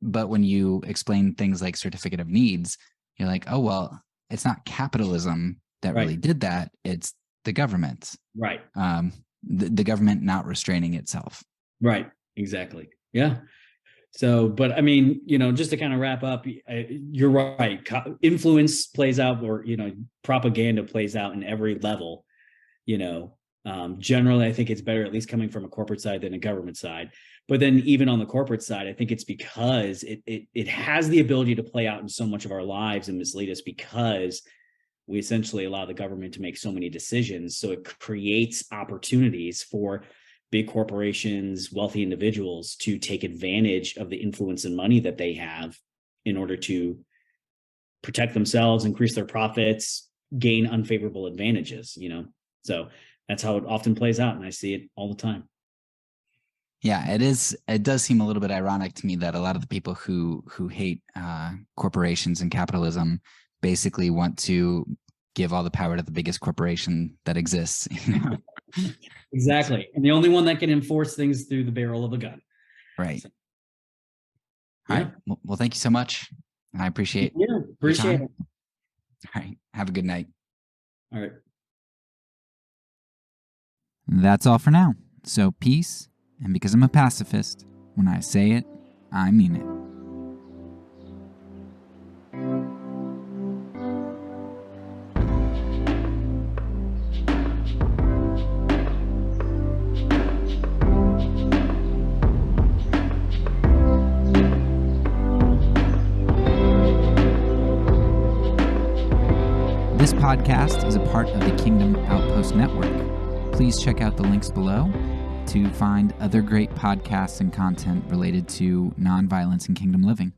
But when you explain things like certificate of needs, you're like, oh, well, it's not capitalism that really did that. It's the government. Right. The government not restraining itself. Right. Exactly. Yeah. So, but I mean, just to kind of wrap up, you're right. Influence plays out, or, propaganda plays out in every level. Generally, I think it's better at least coming from a corporate side than a government side. But then even on the corporate side, I think it's because it has the ability to play out in so much of our lives and mislead us, because we essentially allow the government to make so many decisions. So it creates opportunities for big corporations, wealthy individuals to take advantage of the influence and money that they have in order to protect themselves, increase their profits, gain unfavorable advantages, So that's how it often plays out, and I see it all the time. Yeah, it does seem a little bit ironic to me that a lot of the people who hate corporations and capitalism basically want to give all the power to the biggest corporation that exists. Exactly. And the only one that can enforce things through the barrel of a gun. Right. So, all right. Well, thank you so much. I appreciate it. Appreciate it. All right. Have a good night. All right. That's all for now. So peace. And because I'm a pacifist, when I say it, I mean it. This podcast is a part of the Kingdom Outpost Network. Please check out the links below to find other great podcasts and content related to nonviolence and kingdom living.